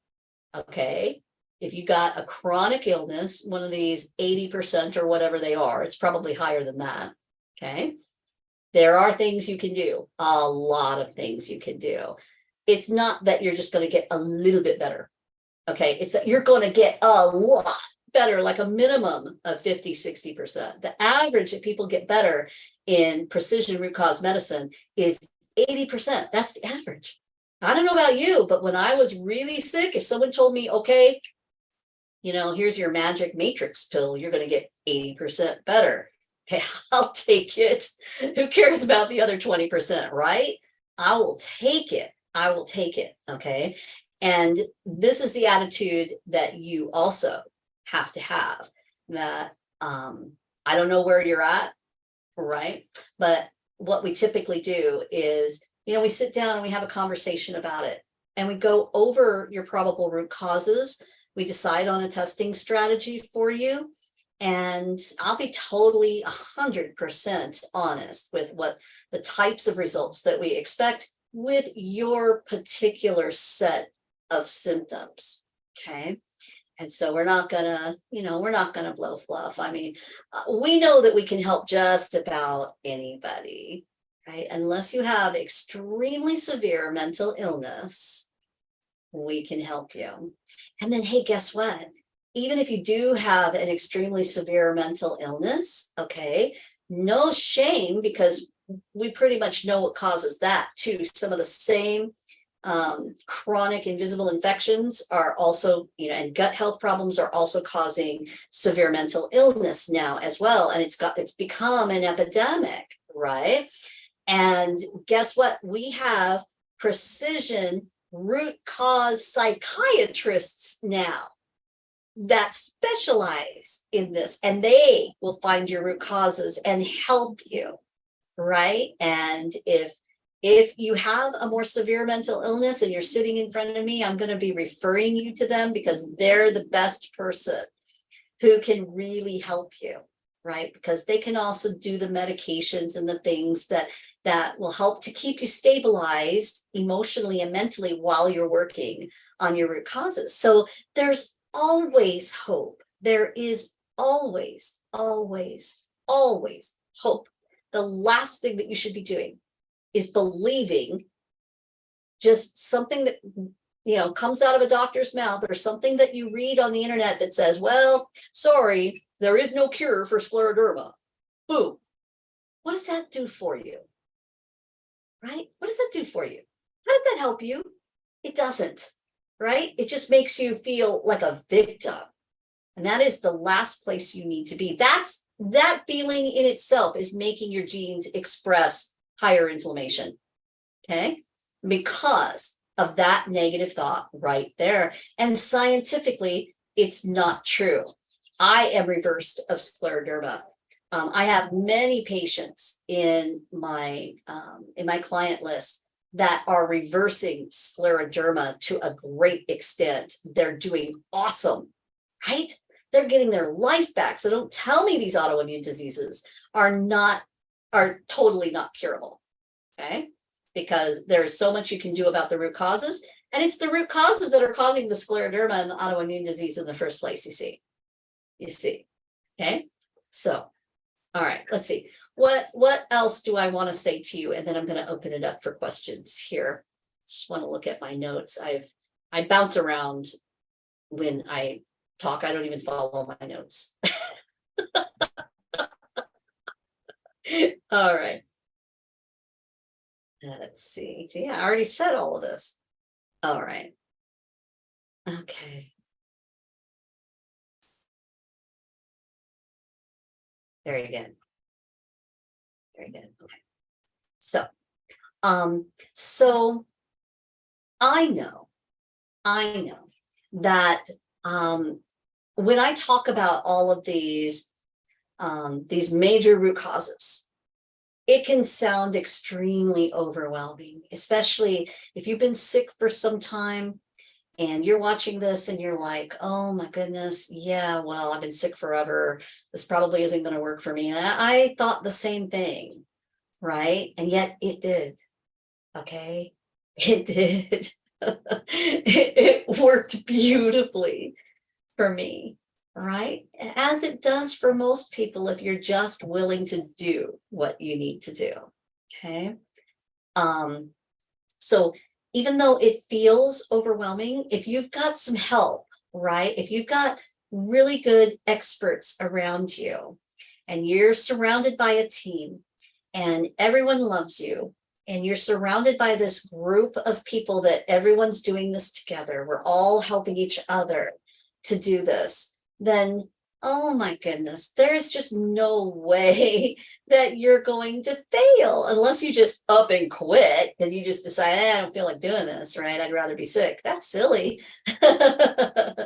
Okay? If you got a chronic illness, one of these 80% or whatever they are, it's probably higher than that. Okay? There are things you can do, a lot of things you can do. It's not that you're just going to get a little bit better. Okay. It's that you're going to get a lot better, like a minimum of 50, 60%. The average that people get better in precision root cause medicine is 80%. That's the average. I don't know about you, but when I was really sick, if someone told me, okay, here's your magic matrix pill, you're going to get 80% better. Hey, I'll take it. Who cares about the other 20%, right? I will take it. I will take it. Okay. And this is the attitude that you also have to have, that I don't know where you're at, right? But what we typically do is, we sit down and we have a conversation about it, and we go over your probable root causes. We decide on a testing strategy for you. And I'll be totally 100% honest with what the types of results that we expect with your particular set of symptoms. Okay. And so we're not gonna blow fluff. I mean, we know that we can help just about anybody, right? Unless you have extremely severe mental illness, we can help you. And then, hey, guess what? even if you do have an extremely severe mental illness, okay, no shame, because we pretty much know what causes that too. Some of the same chronic invisible infections are also, and gut health problems are also causing severe mental illness now as well. And it's become an epidemic, right? And guess what? We have precision root cause psychiatrists now that specialize in this, and they will find your root causes and help you, right? And if you have a more severe mental illness and you're sitting in front of me, I'm going to be referring you to them, because they're the best person who can really help you, right? Because they can also do the medications and the things that will help to keep you stabilized emotionally and mentally while you're working on your root causes. So there's always hope. There is always, always, always hope. The last thing that you should be doing is believing just something that comes out of a doctor's mouth, or something that you read on the internet that says, well, sorry, there is no cure for scleroderma. Boom. What does that do for you? Right? What does that do for you? How does that help you? It doesn't, right? It just makes you feel like a victim. And that is the last place you need to be. That feeling in itself is making your genes express higher inflammation, okay? Because of that negative thought right there. And scientifically, it's not true. I am reversed of scleroderma. I have many patients in my client list that are reversing scleroderma to a great extent. They're doing awesome, right? They're getting their life back. So don't tell me these autoimmune diseases are totally not curable, okay? Because there's so much you can do about the root causes, and it's the root causes that are causing the scleroderma and the autoimmune disease in the first place. You see, okay? So, all right, let's see. What else do I want to say to you? And then I'm going to open it up for questions here. Just want to look at my notes. I bounce around when I talk. I don't even follow my notes. All right. Let's see. So yeah, I already said all of this. All right. Okay. Very good. Very good. Okay. So I know that when I talk about all of these major root causes, it can sound extremely overwhelming, especially if you've been sick for some time and you're watching this and you're like, oh my goodness, yeah, well, I've been sick forever. This probably isn't going to work for me. And I thought the same thing, right? And yet it did. Okay, it did. It worked beautifully for me, right? As it does for most people, if you're just willing to do what you need to do. Okay. So even though it feels overwhelming, if you've got some help, right? If you've got really good experts around you and you're surrounded by a team and everyone loves you, and you're surrounded by this group of people that everyone's doing this together, we're all helping each other to do this, then, oh my goodness, there's just no way that you're going to fail unless you just up and quit because you just decide, I don't feel like doing this, right? I'd rather be sick. That's silly, right?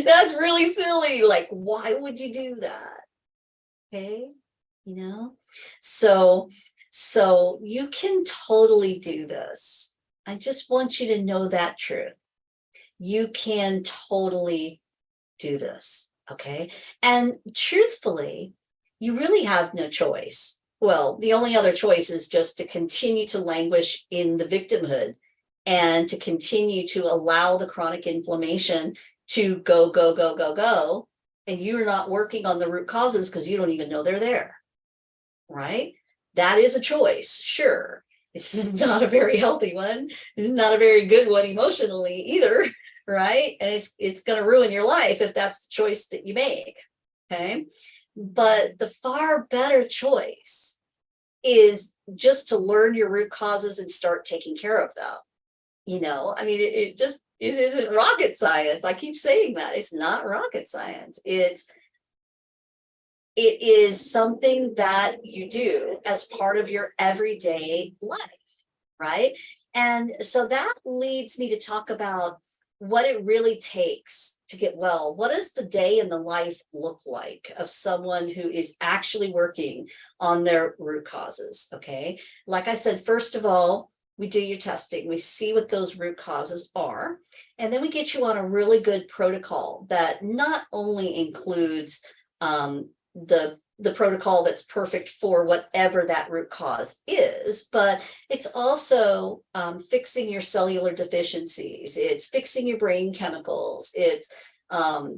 That's really silly. Like, why would you do that? Okay, so you can totally do this. I just want you to know that truth. You can totally do this, okay? And truthfully, you really have no choice. Well, the only other choice is just to continue to languish in the victimhood and to continue to allow the chronic inflammation to go, go, go, go, go. And you're not working on the root causes because you don't even know they're there, right? That is a choice, sure. It's not a very healthy one. It's not a very good one emotionally either, right? And it's going to ruin your life if that's the choice that you make. Okay. But the far better choice is just to learn your root causes and start taking care of them. I mean, it isn't rocket science. I keep saying that. It's not rocket science. It is something that you do as part of your everyday life, right? And so that leads me to talk about what it really takes to get well. What does the day in the life look like of someone who is actually working on their root causes? Okay. Like I said, first of all, we do your testing, we see what those root causes are, and then we get you on a really good protocol that not only includes the protocol that's perfect for whatever that root cause is, but it's also fixing your cellular deficiencies. It's fixing your brain chemicals. It's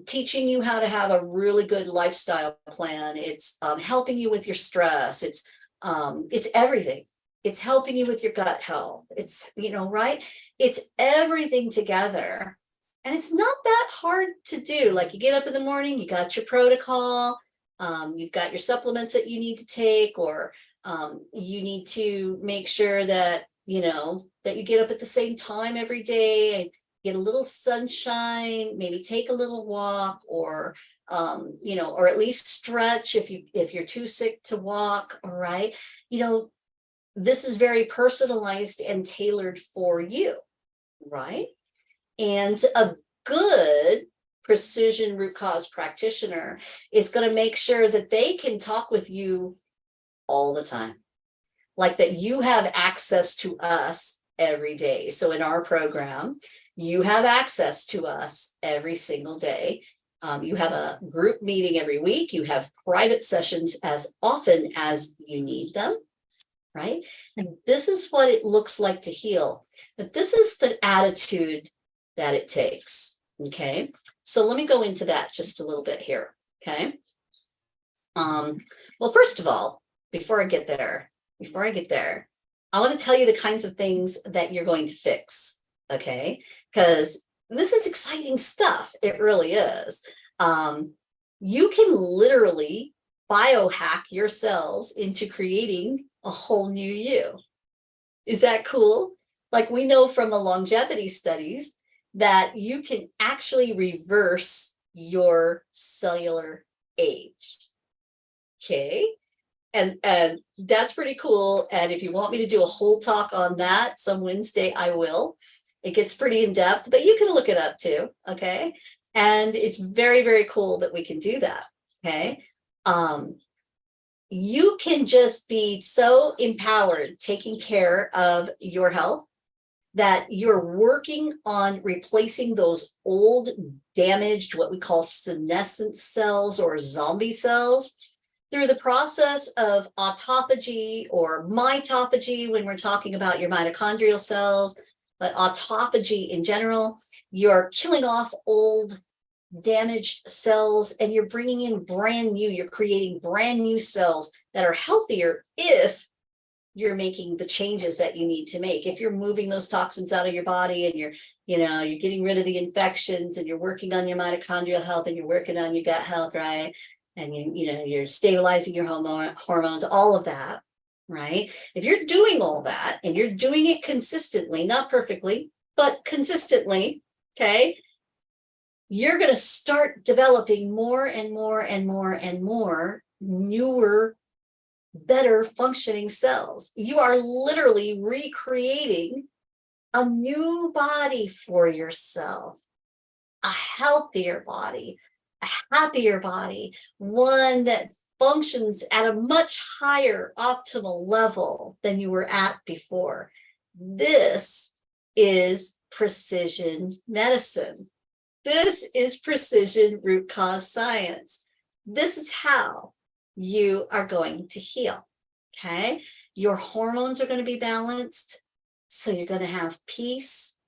teaching you how to have a really good lifestyle plan. It's helping you with your stress. It's everything. It's helping you with your gut health. It's, right? It's everything together. And it's not that hard to do. Like, you get up in the morning, you got your protocol, you've got your supplements that you need to take, or you need to make sure that, that you get up at the same time every day and get a little sunshine, maybe take a little walk, or or at least stretch if you're too sick to walk. All right. This is very personalized and tailored for you, right? And a good precision root cause practitioner is going to make sure that they can talk with you all the time, like that you have access to us every day. So in our program, you have access to us every single day. You have a group meeting every week. You have private sessions as often as you need them. Right? And this is what it looks like to heal. But this is the attitude that it takes. Okay. So let me go into that just a little bit here. Okay. Well, first of all, before I get there, I want to tell you the kinds of things that you're going to fix. Okay. Because this is exciting stuff. It really is. You can literally biohack your cells into creating a whole new you. Is that cool? Like, we know from the longevity studies that you can actually reverse your cellular age. Okay. And that's pretty cool. And if you want me to do a whole talk on that some Wednesday, I will. It gets pretty in depth, but you can look it up too. Okay. And it's very, very cool that we can do that. Okay. You can just be so empowered taking care of your health that you're working on replacing those old, damaged, what we call senescent cells or zombie cells through the process of autophagy or mitophagy when we're talking about your mitochondrial cells, but autophagy in general. You're killing off old, damaged cells and you're bringing in brand new, you're creating brand new cells that are healthier if you're making the changes that you need to make. If you're moving those toxins out of your body and you're getting rid of the infections and you're working on your mitochondrial health and you're working on your gut health, right? And you're stabilizing your hormones, all of that, right? If you're doing all that and you're doing it consistently, not perfectly, but consistently, okay, you're going to start developing more and more and more and more newer, better functioning cells. You are literally recreating a new body for yourself, a healthier body, a happier body, one that functions at a much higher optimal level than you were at before. This is precision medicine. This is precision root cause science. This is how you are going to heal. Okay. Your hormones are going to be balanced. So you're going to have peace,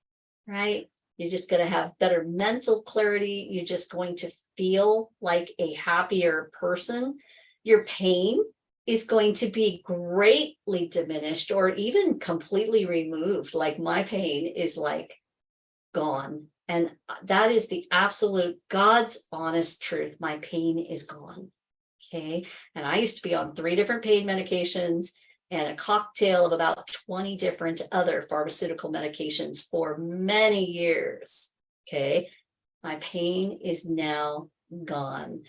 right? You're just going to have better mental clarity. You're just going to feel like a happier person. Your pain is going to be greatly diminished or even completely removed. Like, my pain is like gone. And that is the absolute God's honest truth. My pain is gone. Okay. And I used to be on 3 different pain medications and a cocktail of about 20 different other pharmaceutical medications for many years. Okay. My pain is now gone.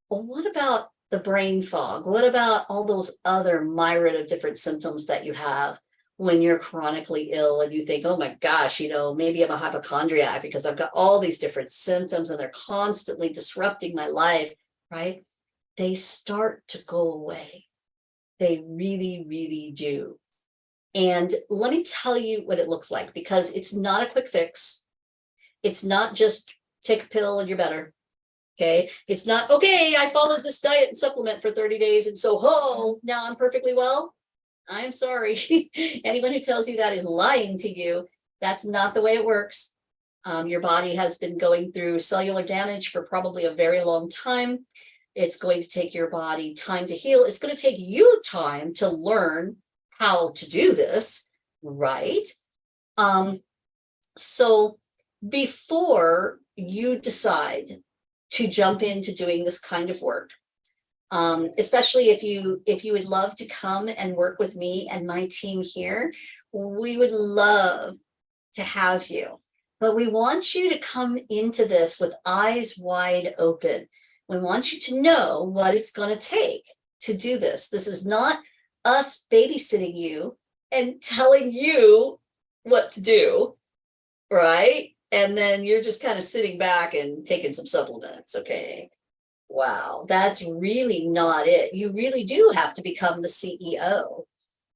Well, what about the brain fog? What about all those other myriad of different symptoms that you have when you're chronically ill and you think, oh my gosh, maybe I'm a hypochondriac because I've got all these different symptoms and they're constantly disrupting my life, right? They start to go away. They really, really do. And let me tell you what it looks like, because it's not a quick fix. It's not just take a pill and you're better. Okay. It's not, okay, I followed this diet and supplement for 30 days. And so, now I'm perfectly well. I'm sorry. Anyone who tells you that is lying to you. That's not the way it works. Your body has been going through cellular damage for probably a very long time. It's going to take your body time to heal. It's going to take you time to learn how to do this, right? So before you decide to jump into doing this kind of work, especially if you would love to come and work with me and my team here, we would love to have you. But we want you to come into this with eyes wide open. We want you to know what it's going to take to do this. This is not us babysitting you and telling you what to do, right? And then you're just kind of sitting back and taking some supplements, okay? Wow, that's really not it. You really do have to become the CEO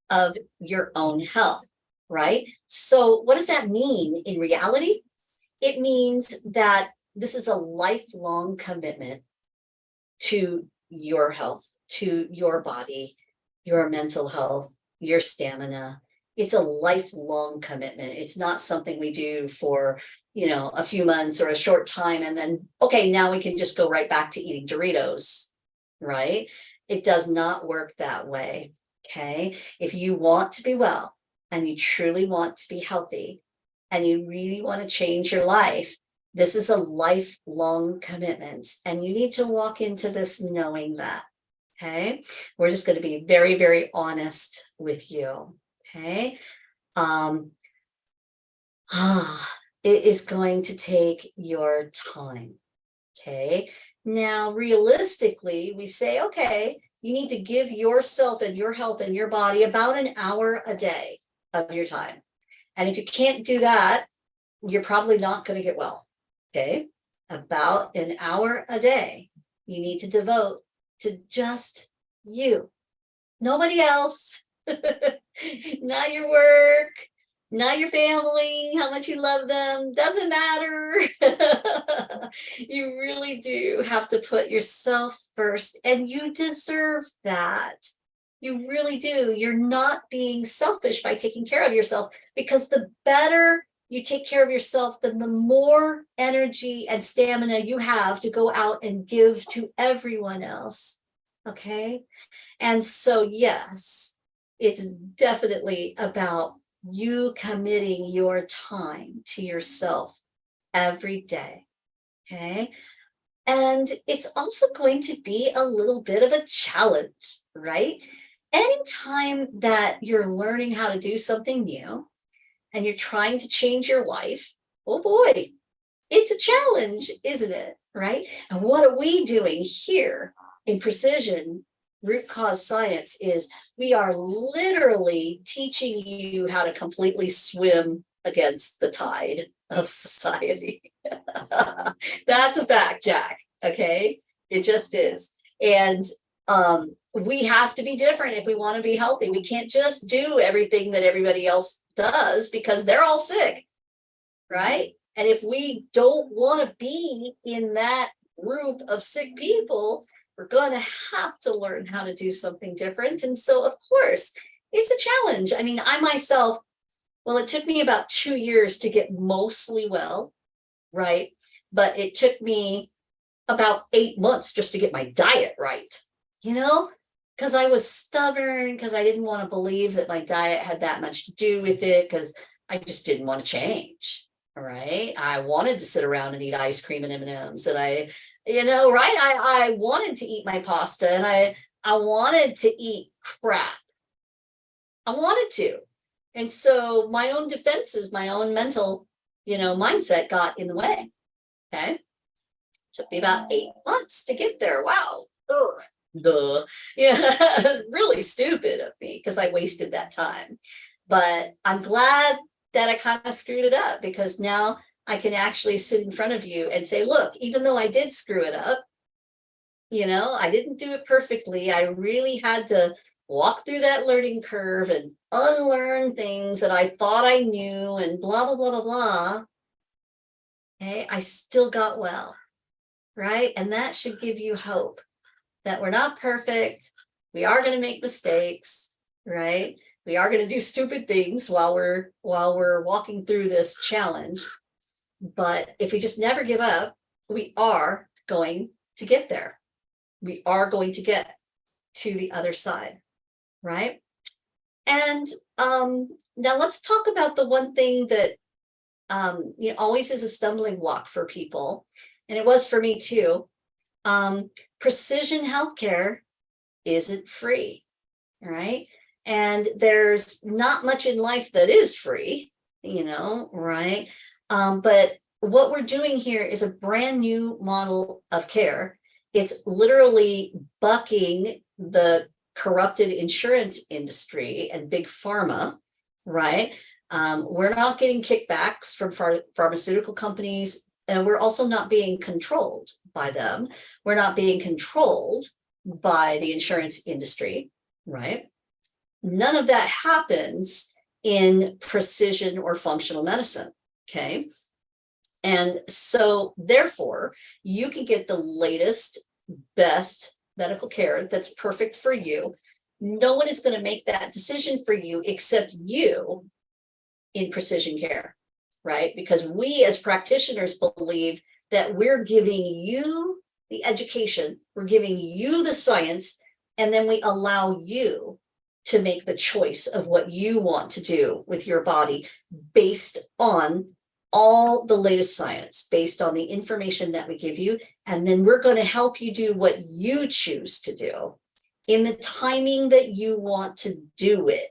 of your own health, right? So what does that mean in reality? It means that this is a lifelong commitment to your health, to your body, your mental health, your stamina. It's a lifelong commitment. It's not something we do for, a few months or a short time and then, okay, now we can just go right back to eating Doritos, right? It does not work that way, okay? If you want to be well and you truly want to be healthy and you really want to change your life, this is a lifelong commitment and you need to walk into this knowing that, okay? We're just going to be very, very honest with you, okay? It is going to take your time, okay? Now, realistically, we say, okay, you need to give yourself and your health and your body about an hour a day of your time. And if you can't do that, you're probably not going to get well, okay? About an hour a day you need to devote to just you. Nobody else, not your work, not your family, how much you love them, doesn't matter. You really do have to put yourself first, and you deserve that. You really do. You're not being selfish by taking care of yourself, because the better you take care of yourself, then the more energy and stamina you have to go out and give to everyone else. Okay? And so, yes, it's definitely about you committing your time to yourself every day, okay? And it's also going to be a little bit of a challenge, right? Anytime that you're learning how to do something new and you're trying to change your life, oh boy, it's a challenge, isn't it, right? And what are we doing here in Precision Root Cause Science is we are literally teaching you how to completely swim against the tide of society. That's a fact, Jack. Okay, it just is. And we have to be different if we want to be healthy. We can't just do everything that everybody else does because they're all sick, right? And if we don't want to be in that group of sick people, we're going to have to learn how to do something different. And so, of course, it's a challenge. I mean, I myself, well, it took me about 2 years to get mostly well, right? But it took me about 8 months just to get my diet right, because I was stubborn, because I didn't want to believe that my diet had that much to do with it, because I just didn't want to change, All right. I wanted to sit around and eat ice cream and M&Ms, and right. I wanted to eat my pasta, and I wanted to eat crap. I wanted to. And so my own defenses, my own mental, mindset got in the way. Okay. Took me about 8 months to get there. Wow. Ugh. Duh. Yeah. Really stupid of me, because I wasted that time. But I'm glad that I kind of screwed it up, because now I can actually sit in front of you and say, look, even though I did screw it up, I didn't do it perfectly. I really had to walk through that learning curve and unlearn things that I thought I knew and blah, blah, blah, blah, blah. Okay, I still got well, right? And that should give you hope that we're not perfect. We are going to make mistakes, right? We are going to do stupid things while we're walking through this challenge. But if we just never give up, we are going to get there. We are going to get to the other side, right? And now let's talk about the one thing that always is a stumbling block for people, and it was for me too. Precision healthcare isn't free, right? And there's not much in life that is free, right? But what we're doing here is a brand new model of care. It's literally bucking the corrupted insurance industry and big pharma, right? We're not getting kickbacks from pharmaceutical companies, and we're also not being controlled by them. We're not being controlled by the insurance industry, right? None of that happens in precision or functional medicine, okay? And so therefore, you can get the latest, best medical care that's perfect for you. No one is going to make that decision for you except you in precision care, right? Because we as practitioners believe that we're giving you the education, we're giving you the science, and then we allow you to make the choice of what you want to do with your body based on all the latest science, based on the information that we give you. And then we're going to help you do what you choose to do in the timing that you want to do it,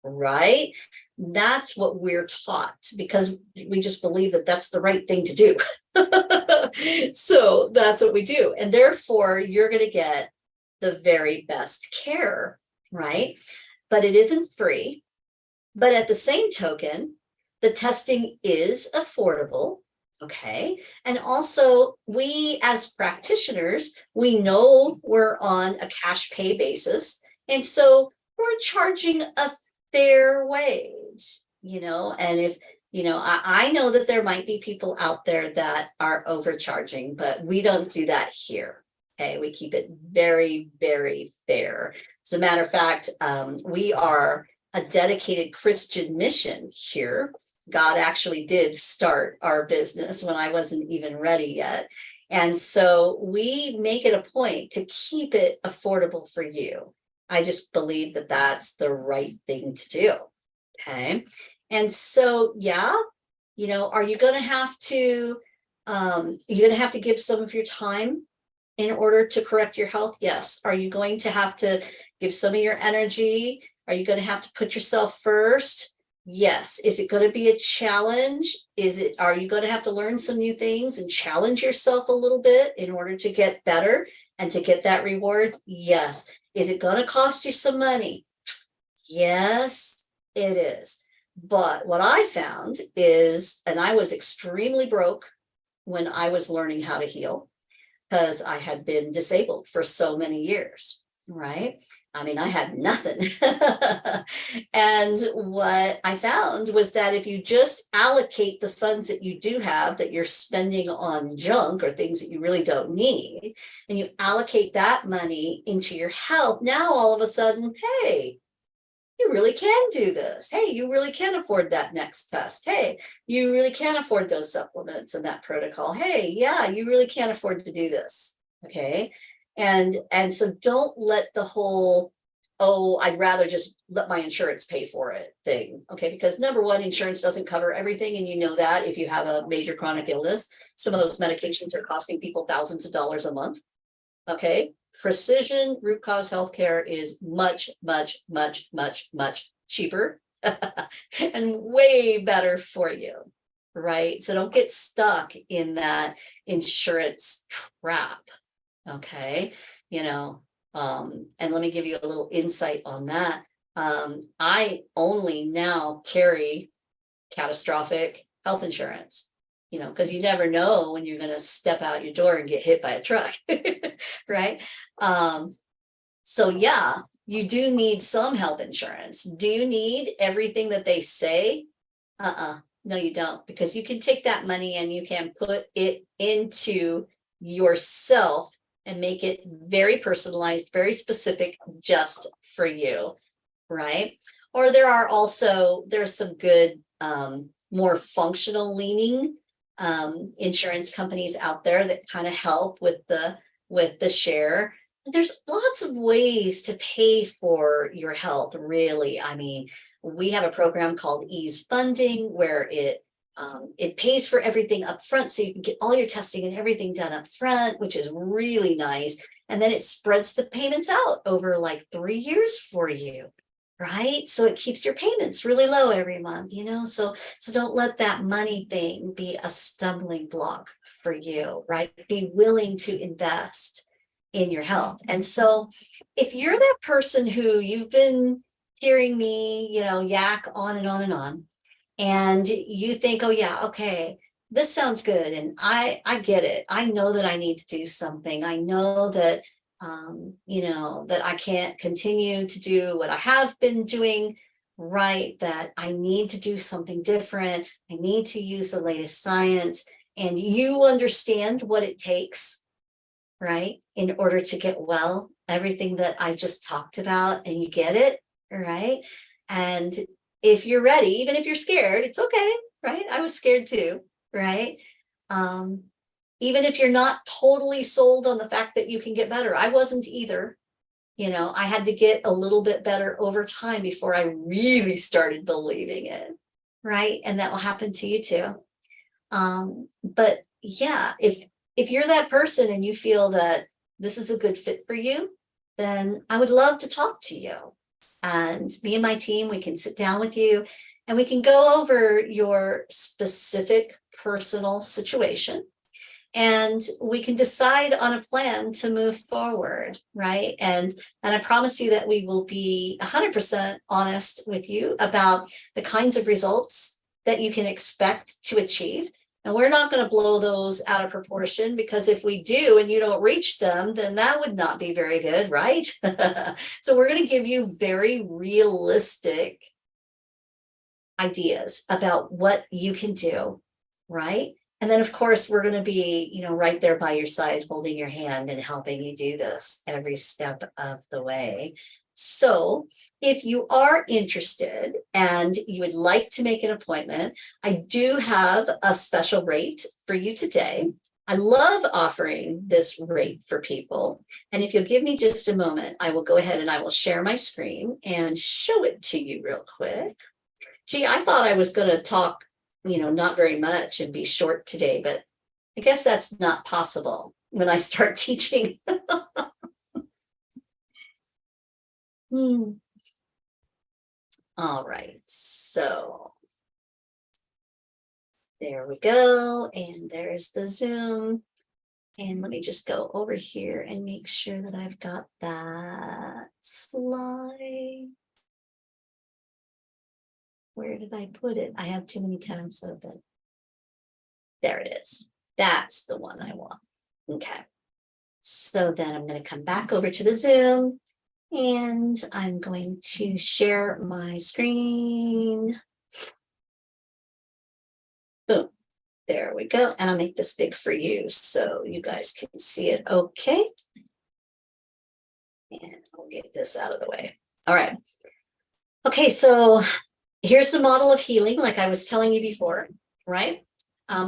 right? That's what we're taught, because we just believe that that's the right thing to do. So that's what we do. And therefore, you're going to get the very best care, right? But it isn't free. But at the same token, the testing is affordable, okay? And also, we as practitioners, we know we're on a cash pay basis. And so we're charging a fair wage, and if, I know that there might be people out there that are overcharging, but we don't do that here. Okay, we keep it very, very fair. As a matter of fact, we are a dedicated Christian mission here. God actually did start our business when I wasn't even ready yet. And so we make it a point to keep it affordable for you. I just believe that that's the right thing to do. Okay. And so, yeah, are you going to have to, give some of your time in order to correct your health? Yes. Are you going to have to give some of your energy? Are you going to have to put yourself first? Yes. Is it going to be a challenge? Are you going to have to learn some new things and challenge yourself a little bit in order to get better and to get that reward? Yes. Is it going to cost you some money? Yes, it is. But what I found is, and I was extremely broke when I was learning how to heal, because I had been disabled for so many years, right? I mean, I had nothing. And what I found was that if you just allocate the funds that you do have that you're spending on junk or things that you really don't need, and you allocate that money into your health, now all of a sudden, hey, you really can do this. Hey, you really can afford that next test. Hey, you really can afford those supplements and that protocol. Hey, yeah, you really can afford to do this. Okay. And so don't let the whole oh, I'd rather just let my insurance pay for it thing. Okay, because number one, insurance doesn't cover everything. And you know that if you have a major chronic illness, some of those medications are costing people thousands of dollars a month. Okay, precision root cause healthcare is much, much, much, much, much cheaper and way better for you, right? So don't get stuck in that insurance trap. Okay, and let me give you a little insight on that. I only now carry catastrophic health insurance, because you never know when you're going to step out your door and get hit by a truck, right? So yeah, you do need some health insurance. Do you need everything that they say? No, you don't, because you can take that money and you can put it into yourself and make it very personalized, very specific, just for you, right? Or there's some good, more functional leaning insurance companies out there that kind of help with the share. There's lots of ways to pay for your health, really. I mean, we have a program called Ease Funding where it pays for everything up front, so you can get all your testing and everything done up front, which is really nice. And then it spreads the payments out over like 3 years for you, right? So it keeps your payments really low every month, so don't let that money thing be a stumbling block for you, right? Be willing to invest in your health. And so if you're that person who you've been hearing me, yak on and on and on, and you think, oh yeah, okay, this sounds good, and I get it. I know that I need to do something. I know that that I can't continue to do what I have been doing, right? That I need to do something different. I need to use the latest science, and you understand what it takes, right, in order to get well, everything that I just talked about, and you get it, right? And if you're ready, even if you're scared, it's okay, right? I was scared too, right? Even if you're not totally sold on the fact that you can get better, I wasn't either. I had to get a little bit better over time before I really started believing it, right? And that will happen to you too. But yeah, if you're that person and you feel that this is a good fit for you, then I would love to talk to you. And me and my team, we can sit down with you and we can go over your specific personal situation, and we can decide on a plan to move forward, right? And I promise you that we will be 100% honest with you about the kinds of results that you can expect to achieve. And we're not going to blow those out of proportion, because if we do and you don't reach them, then that would not be very good, right? So we're going to give you very realistic ideas about what you can do, right? And then, of course, we're going to be, right there by your side, holding your hand and helping you do this every step of the way. So if you are interested and you would like to make an appointment, I do have a special rate for you today. I love offering this rate for people. And if you'll give me just a moment, I will go ahead and I will share my screen and show it to you real quick. Gee, I thought I was going to talk, not very much and be short today, but I guess that's not possible when I start teaching. All right, so there we go. And there's the Zoom. And let me just go over here and make sure that I've got that slide. Where did I put it? I have too many tabs open. There it is. That's the one I want. Okay. So then I'm going to come back over to the Zoom and I'm going to share my screen. Boom. There we go. And I'll make this big for you so you guys can see it okay. And I'll get this out of the way. All right. Okay, so here's the model of healing, like I was telling you before, right?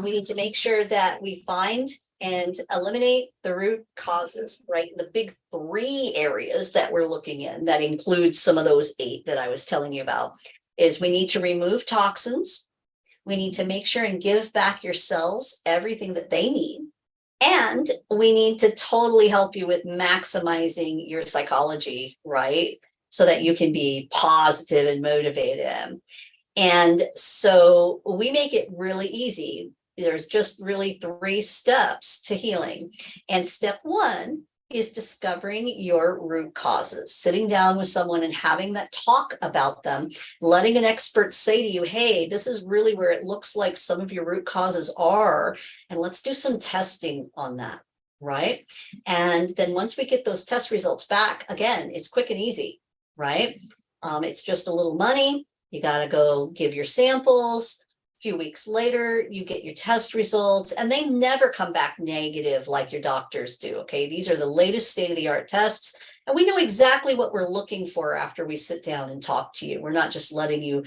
We need to make sure that we find and eliminate the root causes, right? The big 3 areas that we're looking in, that includes some of those 8 that I was telling you about, is we need to remove toxins. We need to make sure and give back your cells everything that they need. And we need to totally help you with maximizing your psychology, right? So that you can be positive and motivated. And so we make it really easy. There's just really 3 steps to healing. And step 1 is discovering your root causes, sitting down with someone and having that talk about them, letting an expert say to you, hey, this is really where it looks like some of your root causes are, and let's do some testing on that, right? And then once we get those test results back, again, it's quick and easy, right? It's just a little money. You got to go give your samples. A few weeks later, you get your test results, and they never come back negative like your doctors do. Okay, these are the latest state-of-the-art tests, and we know exactly what we're looking for after we sit down and talk to you. We're not just letting you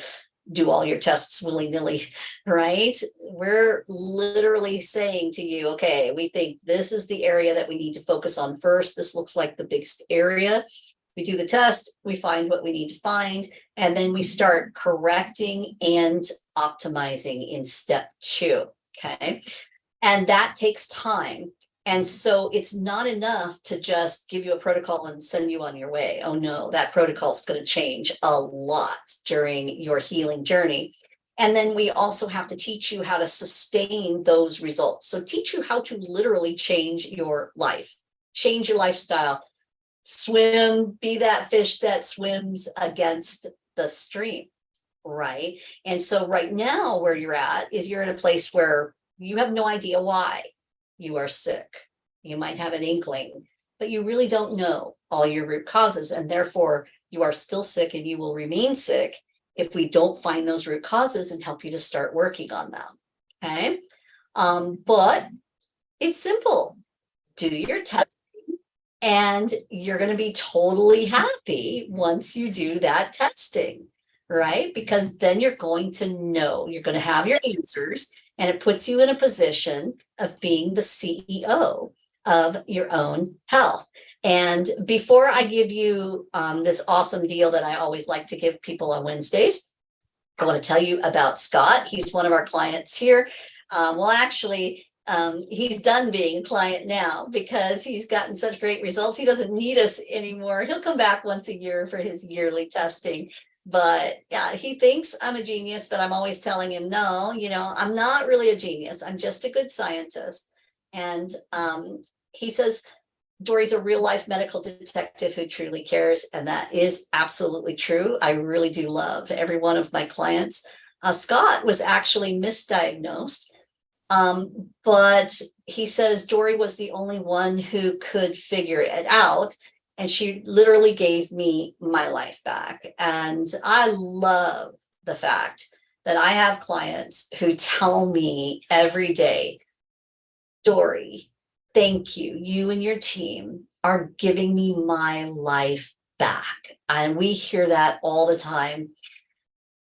do all your tests willy-nilly, right? We're literally saying to you, okay, we think this is the area that we need to focus on first. This looks like the biggest area. We do the test, we find what we need to find, and then we start correcting and optimizing in step 2, okay? And that takes time. And so it's not enough to just give you a protocol and send you on your way. Oh no, that protocol is going to change a lot during your healing journey. And then we also have to teach you how to sustain those results. So teach you how to literally change your life, change your lifestyle, swim, be that fish that swims against the stream, right? And so right now where you're at is you're in a place where you have no idea why you are sick. You might have an inkling, but you really don't know all your root causes, and therefore you are still sick, and you will remain sick if we don't find those root causes and help you to start working on them, okay? But it's simple. Do your test, and you're going to be totally happy once you do that testing, right? Because then you're going to know, you're going to have your answers, and it puts you in a position of being the CEO of your own health. And before I give you this awesome deal that I always like to give people on Wednesdays, I want to tell you about Scott. He's one of our clients here. He's done being a client now because he's gotten such great results. He doesn't need us anymore. He'll come back once a year for his yearly testing. But yeah, he thinks I'm a genius, but I'm always telling him, no, I'm not really a genius. I'm just a good scientist. And he says, Dory's a real life medical detective who truly cares. And that is absolutely true. I really do love every one of my clients. Scott was actually misdiagnosed. But he says Dory was the only one who could figure it out. And she literally gave me my life back. And I love the fact that I have clients who tell me every day, Dory, thank you. You and your team are giving me my life back. And we hear that all the time.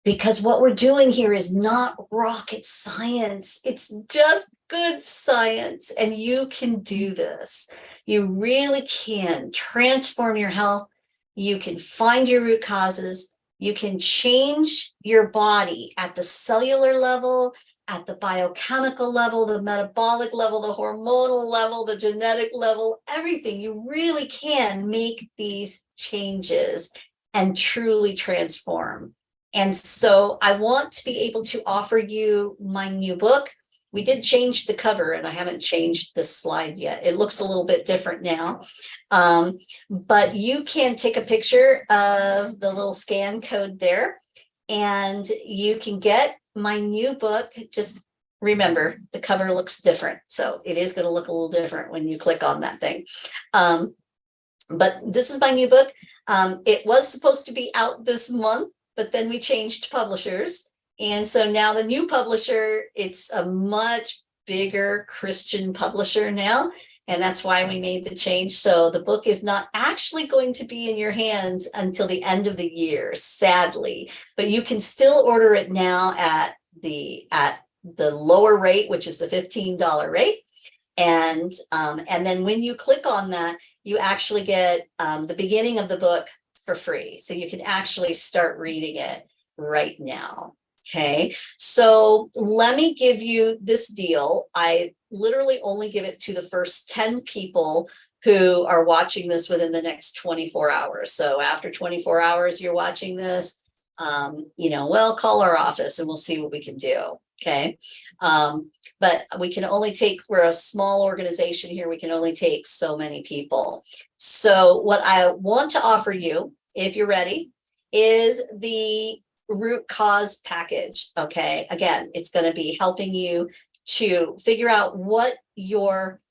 Because what we're doing here is not rocket science. It's just good science. And you can do this. You really can transform your health. You can find your root causes. You can change your body at the cellular level, at the biochemical level, the metabolic level, the hormonal level, the genetic level, everything. You really can make these changes and truly transform. And so I want to be able to offer you my new book. We did change the cover, and I haven't changed the slide yet. It looks a little bit different now. But you can take a picture of the little scan code there, and you can get my new book. Just remember, the cover looks different. So it is going to look a little different when you click on that thing. But this is my new book. It was supposed to be out this month, but then we changed publishers. And so now the new publisher, it's a much bigger Christian publisher now. And that's why we made the change. So the book is not actually going to be in your hands until the end of the year, sadly. But you can still order it now at the lower rate, which is the $15 rate. And then when you click on that, you actually get the beginning of the book for free. So you can actually start reading it right now. Okay, so let me give you this deal. I literally only give it to the first 10 people who are watching this within the next 24 hours. So after 24 hours, you're watching this, well, call our office and we'll see what we can do. Okay. But we can only take, we're a small organization here. We can only take so many people. So what I want to offer you, if you're ready, is the root cause package. Okay. Again, it's going to be helping you to figure out what your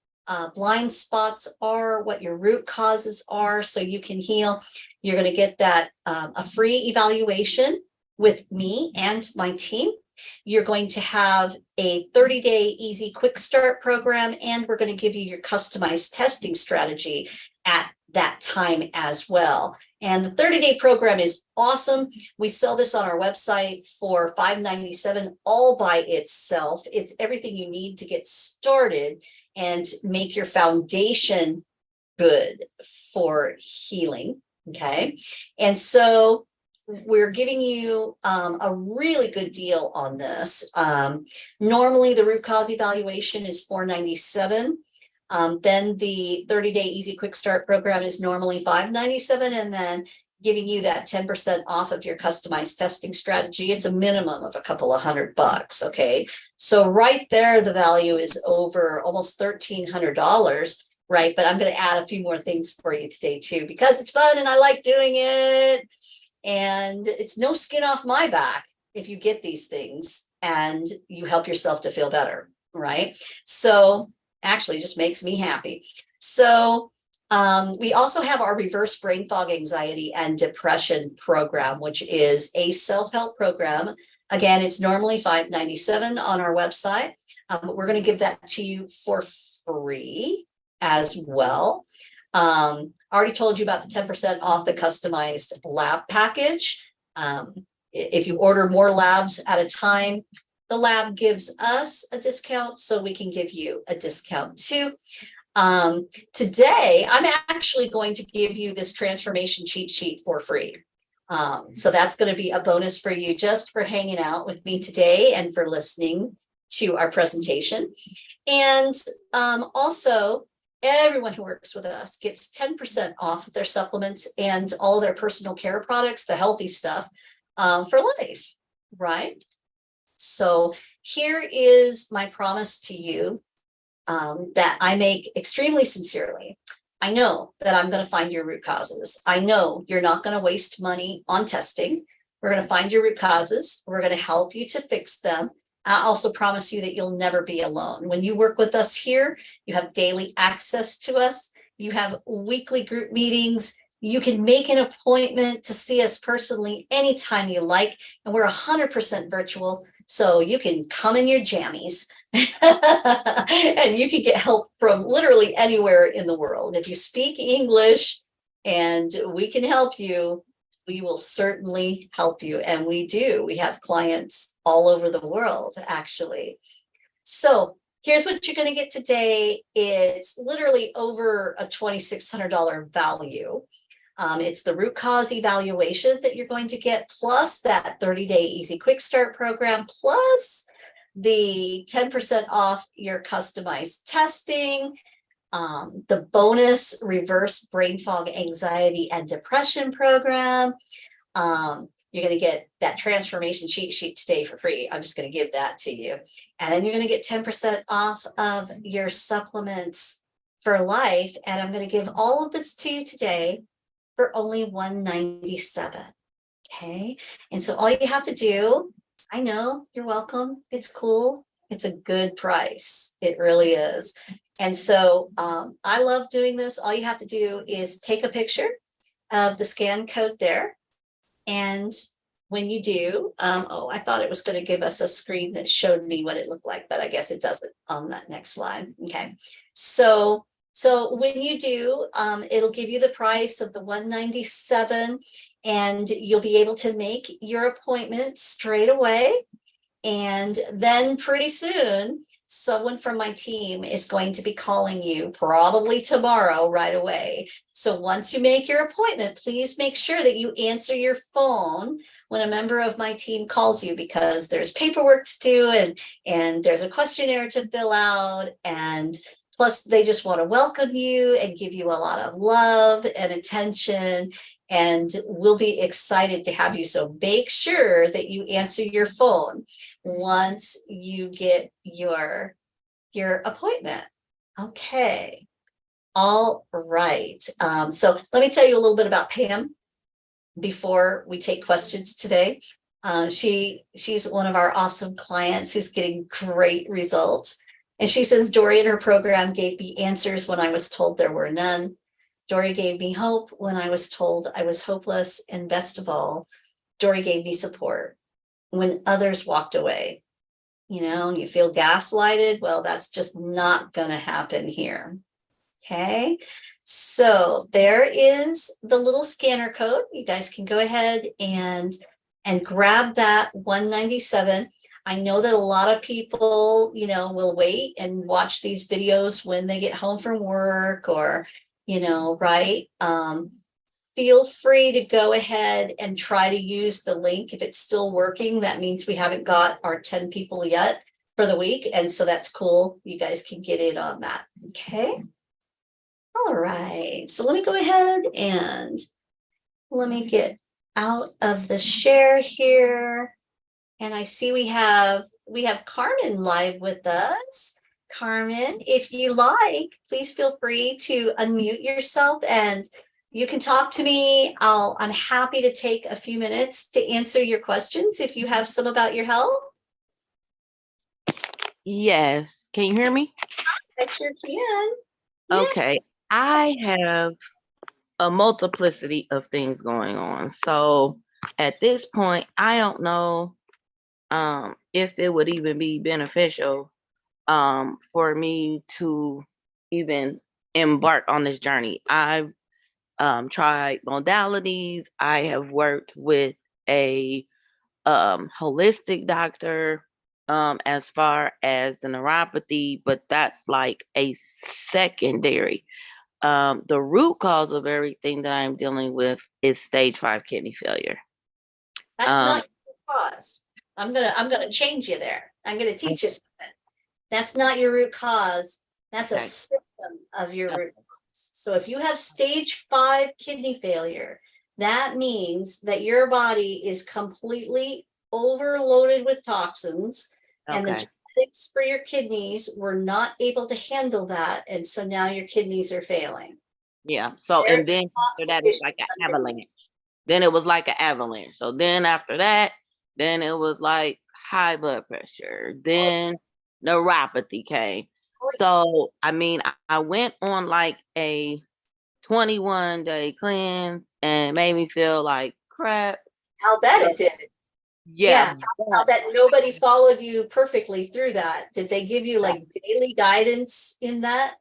blind spots are, what your root causes are, so you can heal. You're going to get that a free evaluation with me and my team. You're going to have a 30-day easy quick start program, and we're going to give you your customized testing strategy at that time as well. And the 30-day program is awesome. We sell this on our website for $597 all by itself. It's everything you need to get started and make your foundation good for healing. Okay. And so we're giving you a really good deal on this. Normally the root cause evaluation is $497. Then the 30-day easy quick start program is normally $597, and then giving you that 10% off of your customized testing strategy. It's a minimum of a couple of $100. Okay. So right there, the value is over almost $1,300. Right. But I'm going to add a few more things for you today too, because it's fun and I like doing it. And it's no skin off my back if you get these things and you help yourself to feel better. Right. So actually just makes me happy. So we also have our reverse brain fog, anxiety, and depression program, which is a self-help program. Again, it's normally $597 on our website, but we're going to give that to you for free as well. I already told you about the 10% off the customized lab package. If you order more labs at a time, the lab gives us a discount, so we can give you a discount too. Today, I'm actually going to give you this transformation cheat sheet for free. So that's going to be a bonus for you just for hanging out with me today and for listening to our presentation. And also, everyone who works with us gets 10% off of their supplements and all their personal care products, the healthy stuff, for life, right? So here is my promise to you that I make extremely sincerely. I know that I'm going to find your root causes. I know you're not going to waste money on testing. We're going to find your root causes. We're going to help you to fix them. I also promise you that you'll never be alone. When you work with us here, you have daily access to us. You have weekly group meetings. You can make an appointment to see us personally anytime you like. And we're 100% virtual. So you can come in your jammies and you can get help from literally anywhere in the world. If you speak English and we can help you, we will certainly help you. And we do. We have clients all over the world, actually. So here's what you're going to get today. It's literally over a $2,600 value. It's the root cause evaluation that you're going to get, plus that 30-day easy quick start program, plus the 10% off your customized testing, the bonus reverse brain fog, anxiety, and depression program. You're going to get that transformation cheat sheet today for free. I'm just going to give that to you. And then you're going to get 10% off of your supplements for life. And I'm going to give all of this to you today for only $197. Okay. And so all you have to do, I know, you're welcome. It's cool. It's a good price. It really is. And so I love doing this. All you have to do is take a picture of the scan code there. And when you do, I thought it was going to give us a screen that showed me what it looked like, but I guess it doesn't on that next slide. Okay. So when you do, it'll give you the price of the $197, and you'll be able to make your appointment straight away. And then pretty soon, someone from my team is going to be calling you probably tomorrow right away. So once you make your appointment, please make sure that you answer your phone when a member of my team calls you, because there's paperwork to do and there's a questionnaire to fill out, and plus they just want to welcome you and give you a lot of love and attention, and we'll be excited to have you. So make sure that you answer your phone once you get your appointment. Okay. All right. So let me tell you a little bit about Pam before we take questions today. She's one of our awesome clients who's getting great results. And she says, Dory in her program gave me answers when I was told there were none. Dory gave me hope when I was told I was hopeless. And best of all, Dory gave me support when others walked away. You know, and you feel gaslighted. Well, that's just not going to happen here. Okay. So there is the little scanner code. You guys can go ahead and grab that 197. I know that a lot of people, you know, will wait and watch these videos when they get home from work, or, you know, right. Feel free to go ahead and try to use the link. If it's still working, that means we haven't got our 10 people yet for the week. And so that's cool. You guys can get in on that. Okay. All right. So let me go ahead and let me get out of the share here. And I see we have Carmen live with us. Carmen, if you like, please feel free to unmute yourself and you can talk to me. I'm happy to take a few minutes to answer your questions if you have some about your health. Yes. Can you hear me? I sure can. Okay. I have a multiplicity of things going on. So at this point, I don't know if it would even be beneficial for me to even embark on this journey. I've tried modalities. I have worked with a holistic doctor as far as the neuropathy, but that's like a secondary. The root cause of everything that I'm dealing with is stage 5 kidney failure. That's not your cause. I'm gonna change you there. I'm gonna teach you something. That's not your root cause. That's a symptom of your root cause. So if you have stage 5 kidney failure, that means that your body is completely overloaded with toxins, and the genetics for your kidneys were not able to handle that. And so now your kidneys are failing. Yeah. So, and then after that, it's like an avalanche. Then it was like an avalanche. So then after that, then it was like high blood pressure. Then neuropathy came. So, I mean, I went on like a 21-day cleanse and it made me feel like crap. I'll bet it did. Yeah. I'll bet nobody followed you perfectly through that. Did they give you like daily guidance in that?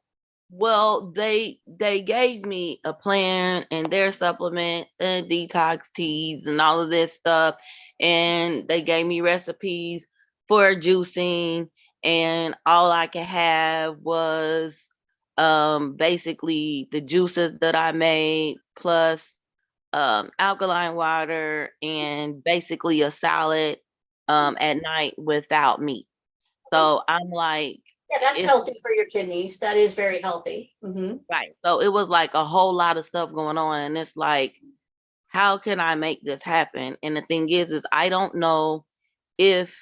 Well, they gave me a plan and their supplements and detox teas and all of this stuff. And they gave me recipes for juicing. And all I could have was basically the juices that I made plus alkaline water and basically a salad at night without meat. So I'm like, yeah, that's healthy for your kidneys. That is very healthy. Right. So it was like a whole lot of stuff going on. And it's like, how can I make this happen? And the thing is I don't know if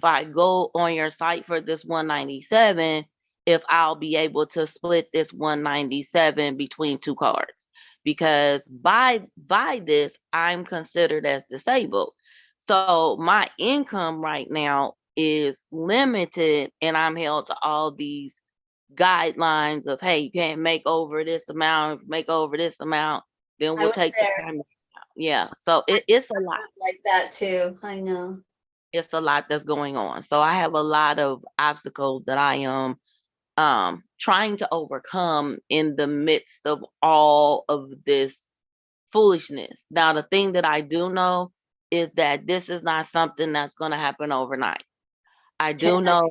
I go on your site for this 197, if I'll be able to split this 197 between 2 cards. Because by this, I'm considered as disabled. So my income right now is limited and I'm held to all these guidelines of, hey, you can't make over this amount, then we'll take the time out. Yeah. So it's a lot. Like that too. I know. It's a lot that's going on. So I have a lot of obstacles that I am trying to overcome in the midst of all of this foolishness. Now, the thing that I do know is that this is not something that's going to happen overnight. I do know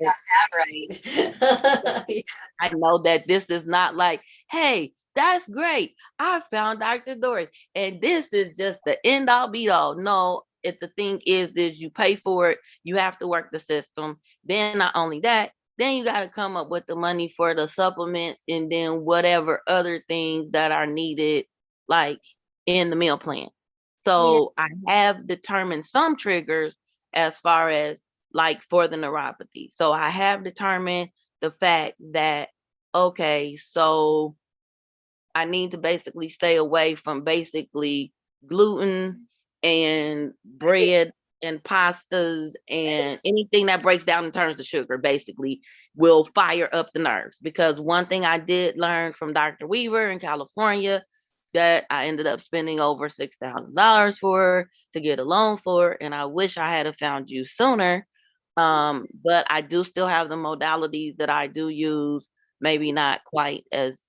Right. I know that this is not like, hey, that's great. I found Dr. Dory, and this is just the end all be all. No, if the thing is you pay for it, you have to work the system. Then not only that, then you got to come up with the money for the supplements and then whatever other things that are needed, like in the meal plan. Yeah, So I have determined some triggers as far as like for the neuropathy. So I have determined the fact that, okay, so I need to basically stay away from basically gluten and I get bread and pastas and anything that breaks down in terms of sugar basically will fire up the nerves. Because one thing I did learn from Dr. Weaver in California that I ended up spending over $6,000 for to get a loan for, and I wish I had have found you sooner. But I do still have the modalities that I do use, maybe not quite as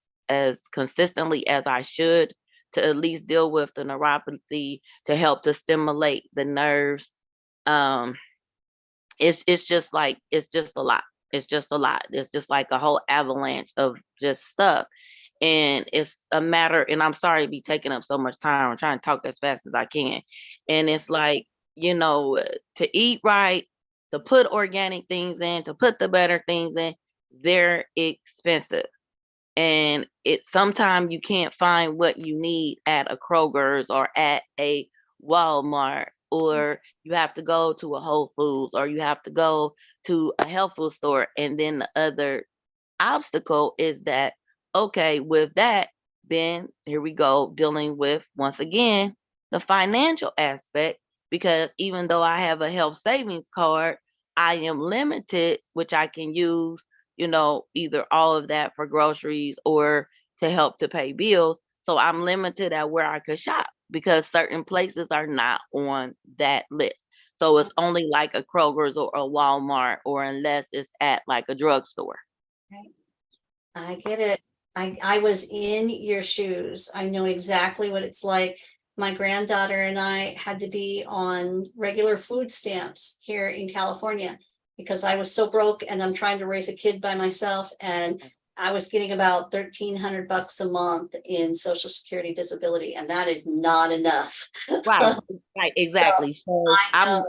consistently as I should, to at least deal with the neuropathy, to help to stimulate the nerves. Um, it's just like it's just a lot. It's just a lot. It's just like a whole avalanche of just stuff. And it's a matter, and I'm sorry to be taking up so much time. I'm trying to talk as fast as I can. And it's like, to eat right, to put organic things in, to put the better things in, they're expensive. And it sometimes you can't find what you need at a Kroger's or at a Walmart, or you have to go to a Whole Foods, or you have to go to a health food store. And then the other obstacle is that, okay, with that, then here we go dealing with, once again, the financial aspect, because even though I have a health savings card, I am limited, which I can use, either all of that for groceries or to help to pay bills. So I'm limited at where I could shop because certain places are not on that list. So it's only like a Kroger's or a Walmart, or unless it's at like a drugstore. right. I get it. I was in your shoes. I know exactly what it's like. My granddaughter and I had to be on regular food stamps here in California because I was so broke and I'm trying to raise a kid by myself. And I was getting about $1,300 a month in Social Security disability, and that is not enough. Right, right, exactly. So I I'm know.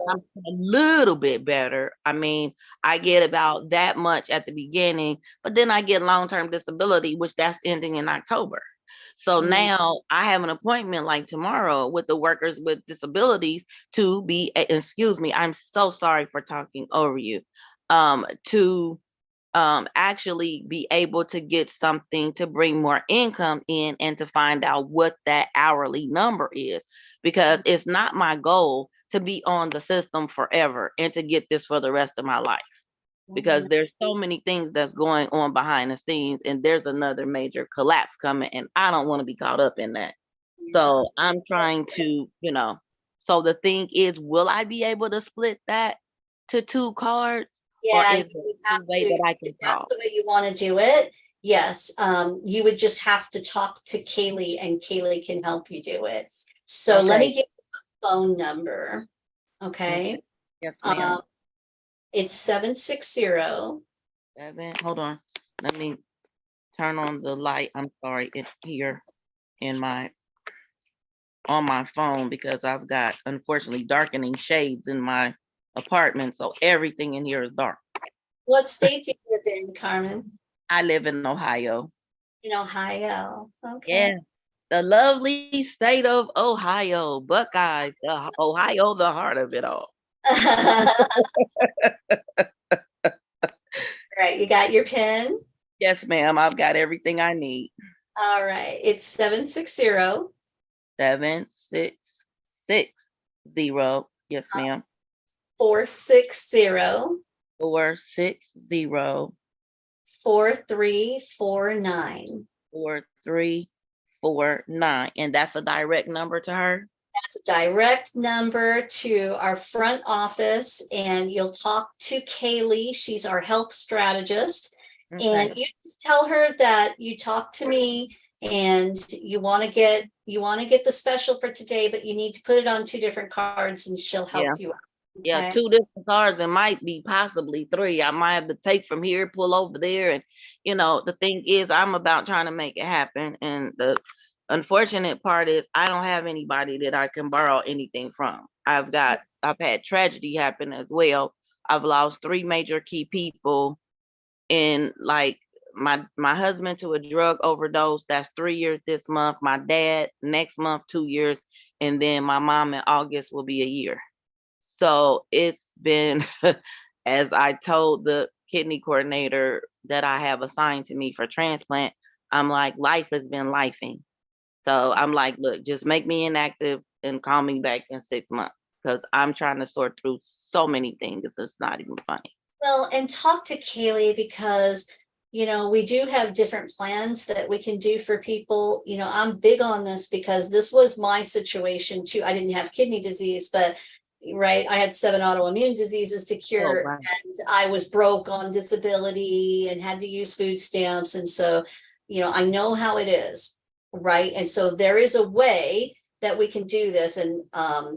a little bit better. I mean, I get about that much at the beginning, but then I get long-term disability, which that's ending in October. So Mm, now I have an appointment like tomorrow with the workers with disabilities to be, excuse me, I'm so sorry for talking over you. To actually be able to get something to bring more income in and to find out what that hourly number is, because it's not my goal to be on the system forever and to get this for the rest of my life, because mm, there's so many things that's going on behind the scenes, and there's another major collapse coming, and I don't want to be caught up in that. yeah. So I'm trying to, so the thing is, will I be able to split that to two cards, or Yeah, is you there would any have to, way that I if can that's talk? the way you want to do it. Yes, you would just have to talk to Kaylee and Kaylee can help you do it. So let Okay. me get the phone number. Okay. Okay. Yes, ma'am. Um, it's 760. Hold on. Let me turn on the light. I'm sorry. It's here in my on my phone because I've got, unfortunately, darkening shades in my apartment, so everything in here is dark. What state do you live in, Carmen? I live in Ohio. In Ohio. Okay. Yeah, the lovely state of Ohio, Buckeyes, Ohio, the heart of it all. Right, you got your pen? Yes, ma'am. I've got everything I need. All right, it's 760 7660. Yes, ma'am. 460 460 4349. 4349. And that's a direct number to her. That's a direct number to our front office, and you'll talk to Kaylee. She's our health strategist. Okay. And you just tell her that you talked to me and you want to get the special for today, but you need to put it on two different cards and she'll help Yeah. you out. Yeah, Okay. 2 different cars, and might be possibly 3. I might have to take from here, pull over there, and, the thing is I'm about trying to make it happen, and the unfortunate part is I don't have anybody that I can borrow anything from. I've had tragedy happen as well. I've lost 3 major key people in, like, my husband to a drug overdose, that's 3 years this month, my dad next month, 2 years, and then my mom in August will be a year. So it's been, as I told the kidney coordinator that I have assigned to me for transplant, I'm like, life has been lifing. So I'm like, look, just make me inactive and call me back in 6 months because I'm trying to sort through so many things. It's not even funny. Well, and talk to Kaylee because, we do have different plans that we can do for people. I'm big on this because this was my situation too. I didn't have kidney disease, but right, I had 7 autoimmune diseases to Oh, cure, right. and I was broke on disability and had to use food stamps. And so, I know how it is, right? And so there is a way that we can do this, and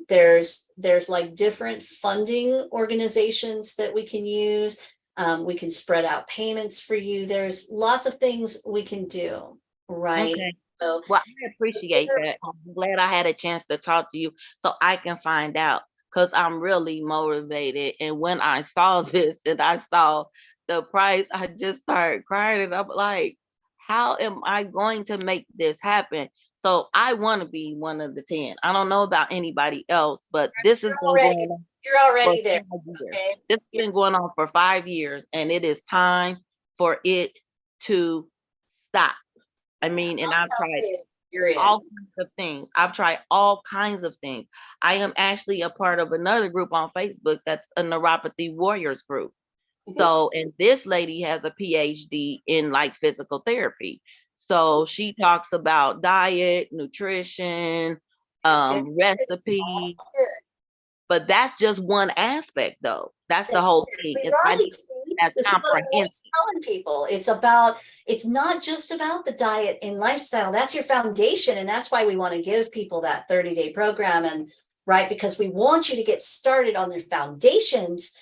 there's like different funding organizations that we can use. We can spread out payments for you. There's lots of things we can do, right? Okay. So Well, I appreciate that. I'm glad I had a chance to talk to you so I can find out because I'm really motivated. And when I saw this and I saw the price, I just started crying and I'm like, how am I going to make this happen? So I want to be one of the 10. I don't know about anybody else, but this has you're been already going on you're for already there. 5 years. Okay. This has Yeah, been going on for 5 years and it is time for it to stop. I yeah, mean, and I'll I've tell tried you, you're in. all kinds of things. I've tried all kinds of things. I am actually a part of another group on Facebook that's a neuropathy warriors group. Mhm. So, and this lady has a PhD in like physical therapy. So she talks about diet, nutrition, Good, good, good. All recipe, good. but that's just one aspect though. That's the That's whole thing. exactly It's not right. even See, as this is what I'm comprehensive. always telling people. It's not just about the diet and lifestyle. That's your foundation. And that's why we want to give people that 30-day program. And right, because we want you to get started on their foundations.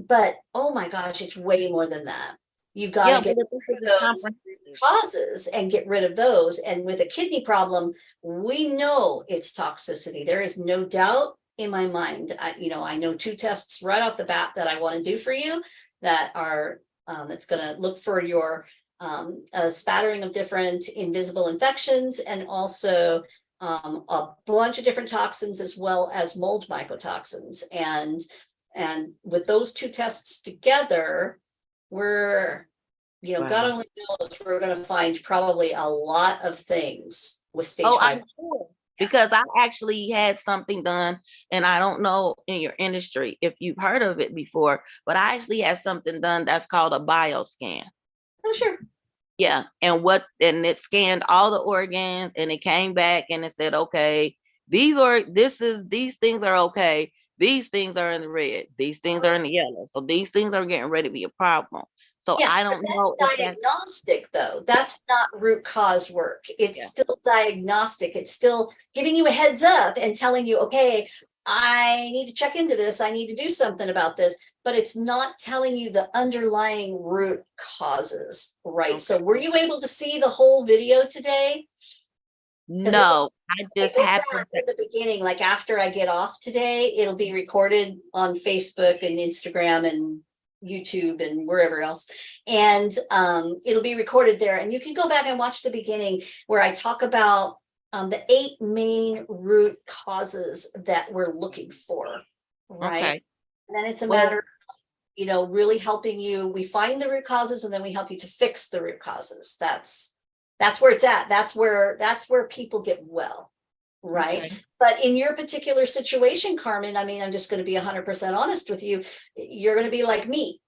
But oh my gosh, it's way more than that. You got to Yeah, but get if this rid of isn't those comprehensive. causes and get rid of those. And with a kidney problem, we know it's toxicity. There is no doubt in my mind. I know 2 tests right off the bat that I want to do for you that are it's going to look for your a spattering of different invisible infections and also a bunch of different toxins as well as mold mycotoxins. And with those 2 tests together, we're, God Wow. only knows, we're going to find probably a lot of things with stage Oh, 5. I'm sure. Yeah. Because I actually had something done, and I don't know in your industry if you've heard of it before, but I actually had something done that's called a bioscan. Oh, sure. Yeah. And it scanned all the organs and it came back and it said, okay, these things are okay. These things are in the red. These things are in the yellow. So these things are getting ready to be a problem. So Yeah, I but don't know if that's that's, diagnostic though. That's not root cause work. It's yeah. still diagnostic. It's still giving you a heads up and telling you, okay, I need to check into this. I need to do something about this, but it's not telling you the underlying root causes, right? Okay. So were you able to see the whole video today? Because No, I I just go happened back in the beginning, like after I get off today, it'll be recorded on Facebook and Instagram and YouTube and wherever else. And it'll be recorded there. And you can go back and watch the beginning where I talk about the 8 main root causes that we're looking for, right? okay. And then it's a Well, matter of, really helping you. We find the root causes and then we help you to fix the root causes. That's where it's at. That's where people get well. Right. okay. But in your particular situation, Carmen, I mean, I'm just going to be 100% honest with you. You're going to be like me.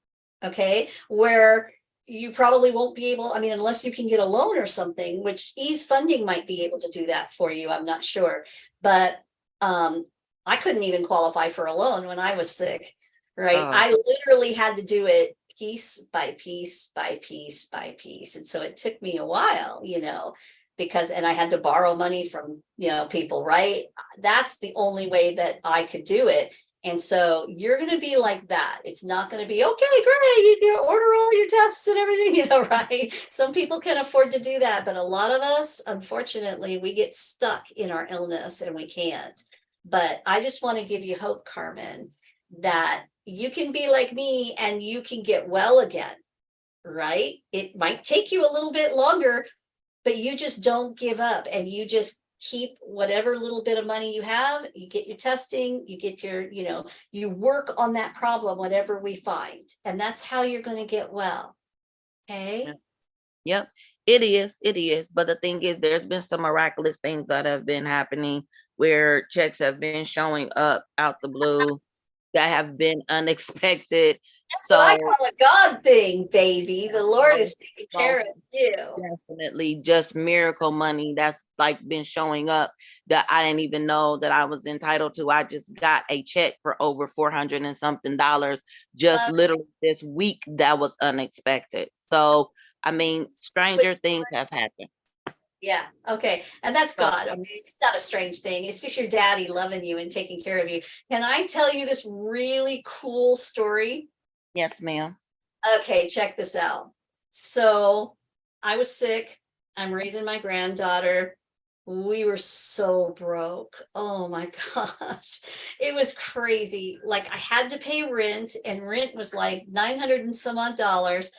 Okay. Where you probably won't be able, I mean, unless you can get a loan or something, which ease funding might be able to do that for you. I'm not sure. But I couldn't even qualify for a loan when I was sick. Right. Oh, I literally had to do it piece by piece by piece by piece. And so it took me a while, because and I had to borrow money from people, right? That's the only way that I could do it. And so you're going to be like that. It's not going to be, okay, great, you order all your tests and everything, right? Some people can afford to do that, but a lot of us, unfortunately, we get stuck in our illness and we can't. But I just want to give you hope, Carmen, that you can be like me and you can get well again, right? It might take you a little bit longer, but you just don't give up and you just keep whatever little bit of money you have, you get your testing, you get your, you work on that problem, whatever we find. And that's how you're going to get well. Okay. Yep. It is. It is. But the thing is, there's been some miraculous things that have been happening where checks have been showing up out the blue that have been unexpected. That's what I So call a God thing, baby. The Lord is taking care of you. definitely just miracle money that's like been showing up that I didn't even know that I was entitled to. I just got a check for over $400 and something just literally this week that was unexpected. So I mean, stranger things have happened. Yeah. Okay. And that's God. I mean, it's not a strange thing. It's just your daddy loving you and taking care of you. Can I tell you this really cool story? Yes, ma'am. Okay, check this out. So I was sick. I'm raising my granddaughter. We were so broke. Oh my gosh. It was crazy. Like I had to pay rent, and rent was like 900 and some odd dollars.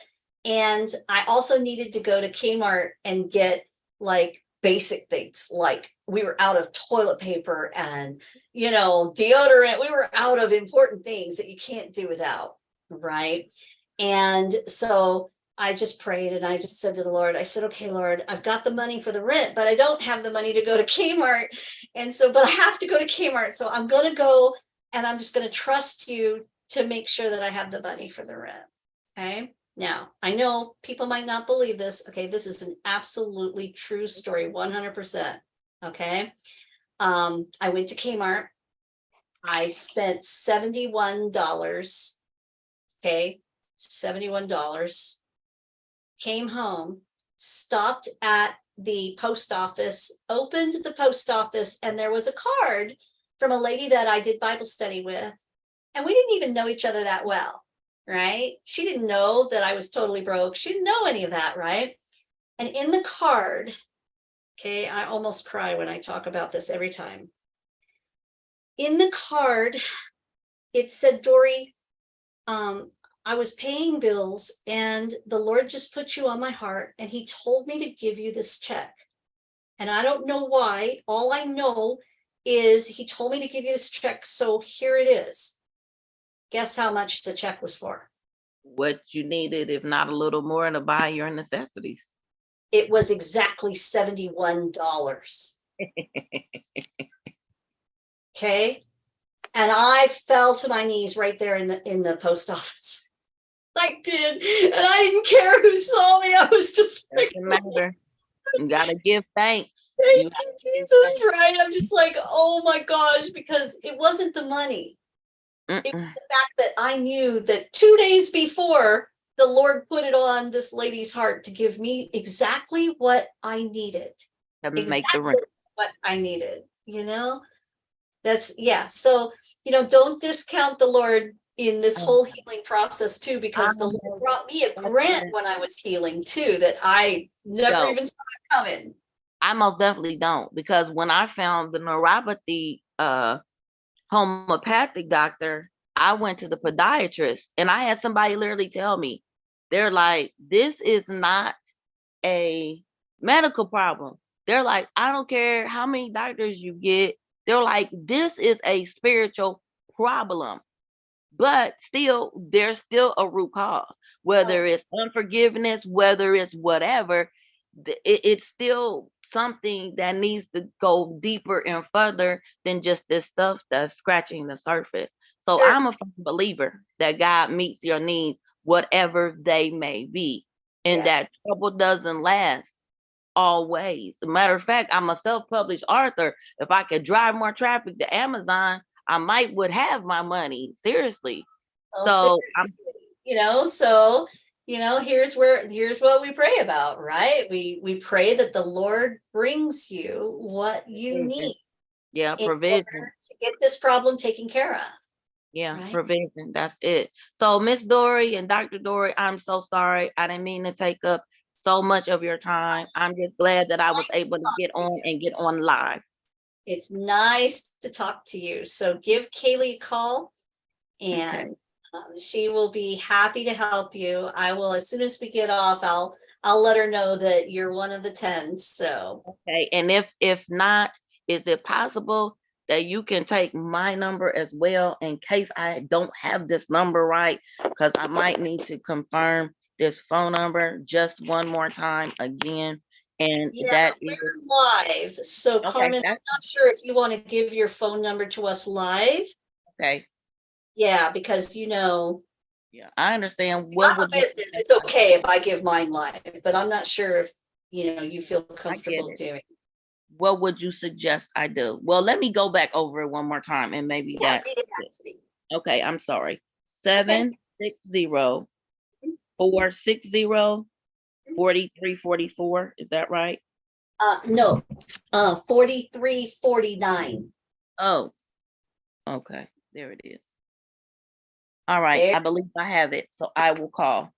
And I also needed to go to Kmart and get like basic things. Like we were out of toilet paper and, deodorant. We were out of important things that you can't do without. Right. And so I just prayed and I just said to the Lord, I said, okay, Lord, I've got the money for the rent, but I don't have the money to go to Kmart. And so, but I have to go to Kmart. So I'm going to go and I'm just going to trust you to make sure that I have the money for the rent. Okay. Now, I know people might not believe this. Okay. This is an absolutely true story, 100%. Okay. I went to Kmart. I spent $71. Okay. $71. Came home, stopped at the post office, opened the post office, and there was a card from a lady that I did Bible study with. And we didn't even know each other that well, right? She didn't know that I was totally broke. She didn't know any of that, right? And in the card, okay, I almost cry when I talk about this every time. In the card, it said, Dory, I was paying bills and the Lord just put you on my heart and he told me to give you this check. And I don't know why. All I know is he told me to give you this check. So here it is. Guess how much the check was for? What you needed, if not a little more, to buy your necessities. It was exactly $71. Okay. And I fell to my knees right there in the post office. I did, and I didn't care who saw me. I was just like, doesn't matter. You gotta give thanks. Thank you, Jesus, right? I'm just like, oh my gosh, because it wasn't the money. It was the fact that I knew that 2 days before, the Lord put it on this lady's heart to give me exactly what I needed. To make exactly the rent. what I needed, That's, yeah. So, don't discount the Lord in this whole healing process too, because the Lord brought me a grant when I was healing too, that I never even saw it coming. I most definitely don't, because when I found the neuropathy homeopathic doctor, I went to the podiatrist and I had somebody literally tell me, they're like, this is not a medical problem. They're like, I don't care how many doctors you get. They're like, this is a spiritual problem. But still, there's still a root cause, whether it's unforgiveness, whether it's whatever, it's still something that needs to go deeper and further than just this stuff that's scratching the surface. So I'm a firm believer that God meets your needs, whatever they may be, and that trouble doesn't last always. As a matter of fact, I'm a self-published author. If I could drive more traffic to Amazon, I might would have my money. Seriously. So here's what we pray about, right? We pray that the Lord brings you what you need. Yeah, provision To get this problem taken care of. Yeah, right? prevention. That's it. So, Miss Dory and Dr. Dory, I'm so sorry. I didn't mean to take up so much of your time. I'm just glad that I was Nice to able to talk get to on you. and get on live. It's nice to talk to you. So give Kaylee a call, Okay. and she will be happy to help you. I will, as soon as we get off, I'll let her know that you're one of the 10. So Okay. And if not, is it possible that you can take my number as well in case I don't have this number right? Because I might need to confirm this phone number just one more time again. And yeah, that but is we're live. So okay. Carmen, I'm That's not sure if you want to give your phone number to us live. okay. Yeah, because Yeah, I understand. I'm What a would you business. suggest It's I okay if I give mine live, but I'm not sure if you feel I get comfortable it. doing. What would you suggest I do? Well, let me go back over it one more time and maybe Yeah, that read it back to me. okay, I'm sorry. Okay. 760-460-4344. Is that right? No, 4349. Oh, okay. There it is. All right. There. I believe I have it. So I will call.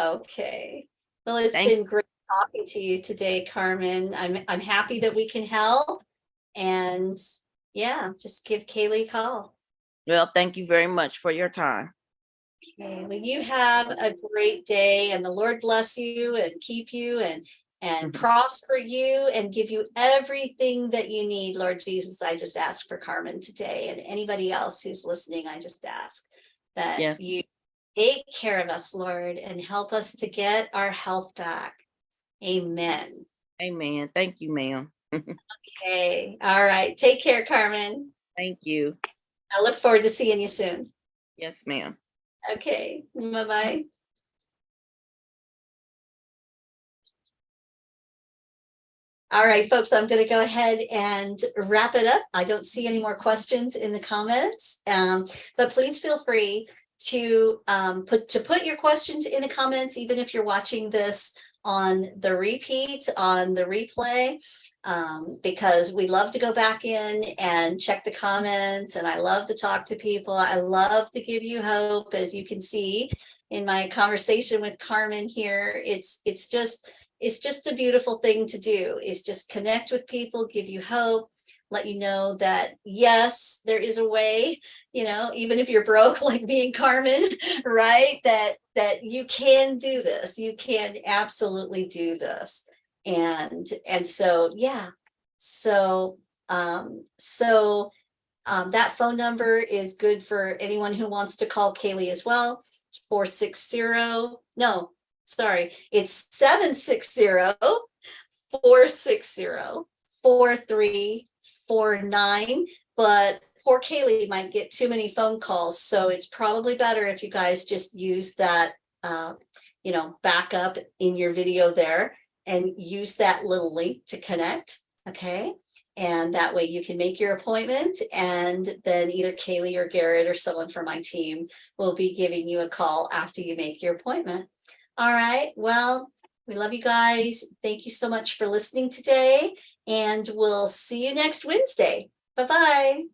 Okay. Well, it's Thank been great talking to you today, Carmen. I'm happy that we can help. And yeah, just give Kaylee a call. well, thank you very much for your time. Okay, well, you have a great day, and the Lord bless you and keep you and prosper you and give you everything that you need, Lord Jesus. I just ask for Carmen today, and anybody else who's listening, I just ask that Yes. you take care of us, Lord, and help us to get our health back. Amen. Amen. Thank you, ma'am. Okay. All right. Take care, Carmen. Thank you. I look forward to seeing you soon. Yes, ma'am. Okay. Bye-bye. All right, folks, I'm going to go ahead and wrap it up. I don't see any more questions in the comments, but please feel free to put your questions in the comments, even if you're watching this on the repeat, on the replay, because we love to go back in and check the comments, and I love to talk to people. I love to give you hope, as you can see in my conversation with Carmen here. It's just a beautiful thing to do, is just connect with people, give you hope, let you know that yes, there is a way, even if you're broke like me and Carmen, right? That you can do this. You can absolutely do this. And so yeah. So that phone number is good for anyone who wants to call Kaylee as well. It's 460, no, sorry, it's 760-460-4349. But poor Kaylee might get too many phone calls. So it's probably better if you guys just use that, backup in your video there and use that little link to connect. Okay. And that way you can make your appointment, and then either Kaylee or Garrett or someone from my team will be giving you a call after you make your appointment. All right. Well, we love you guys. Thank you so much for listening today, and we'll see you next Wednesday. Bye-bye.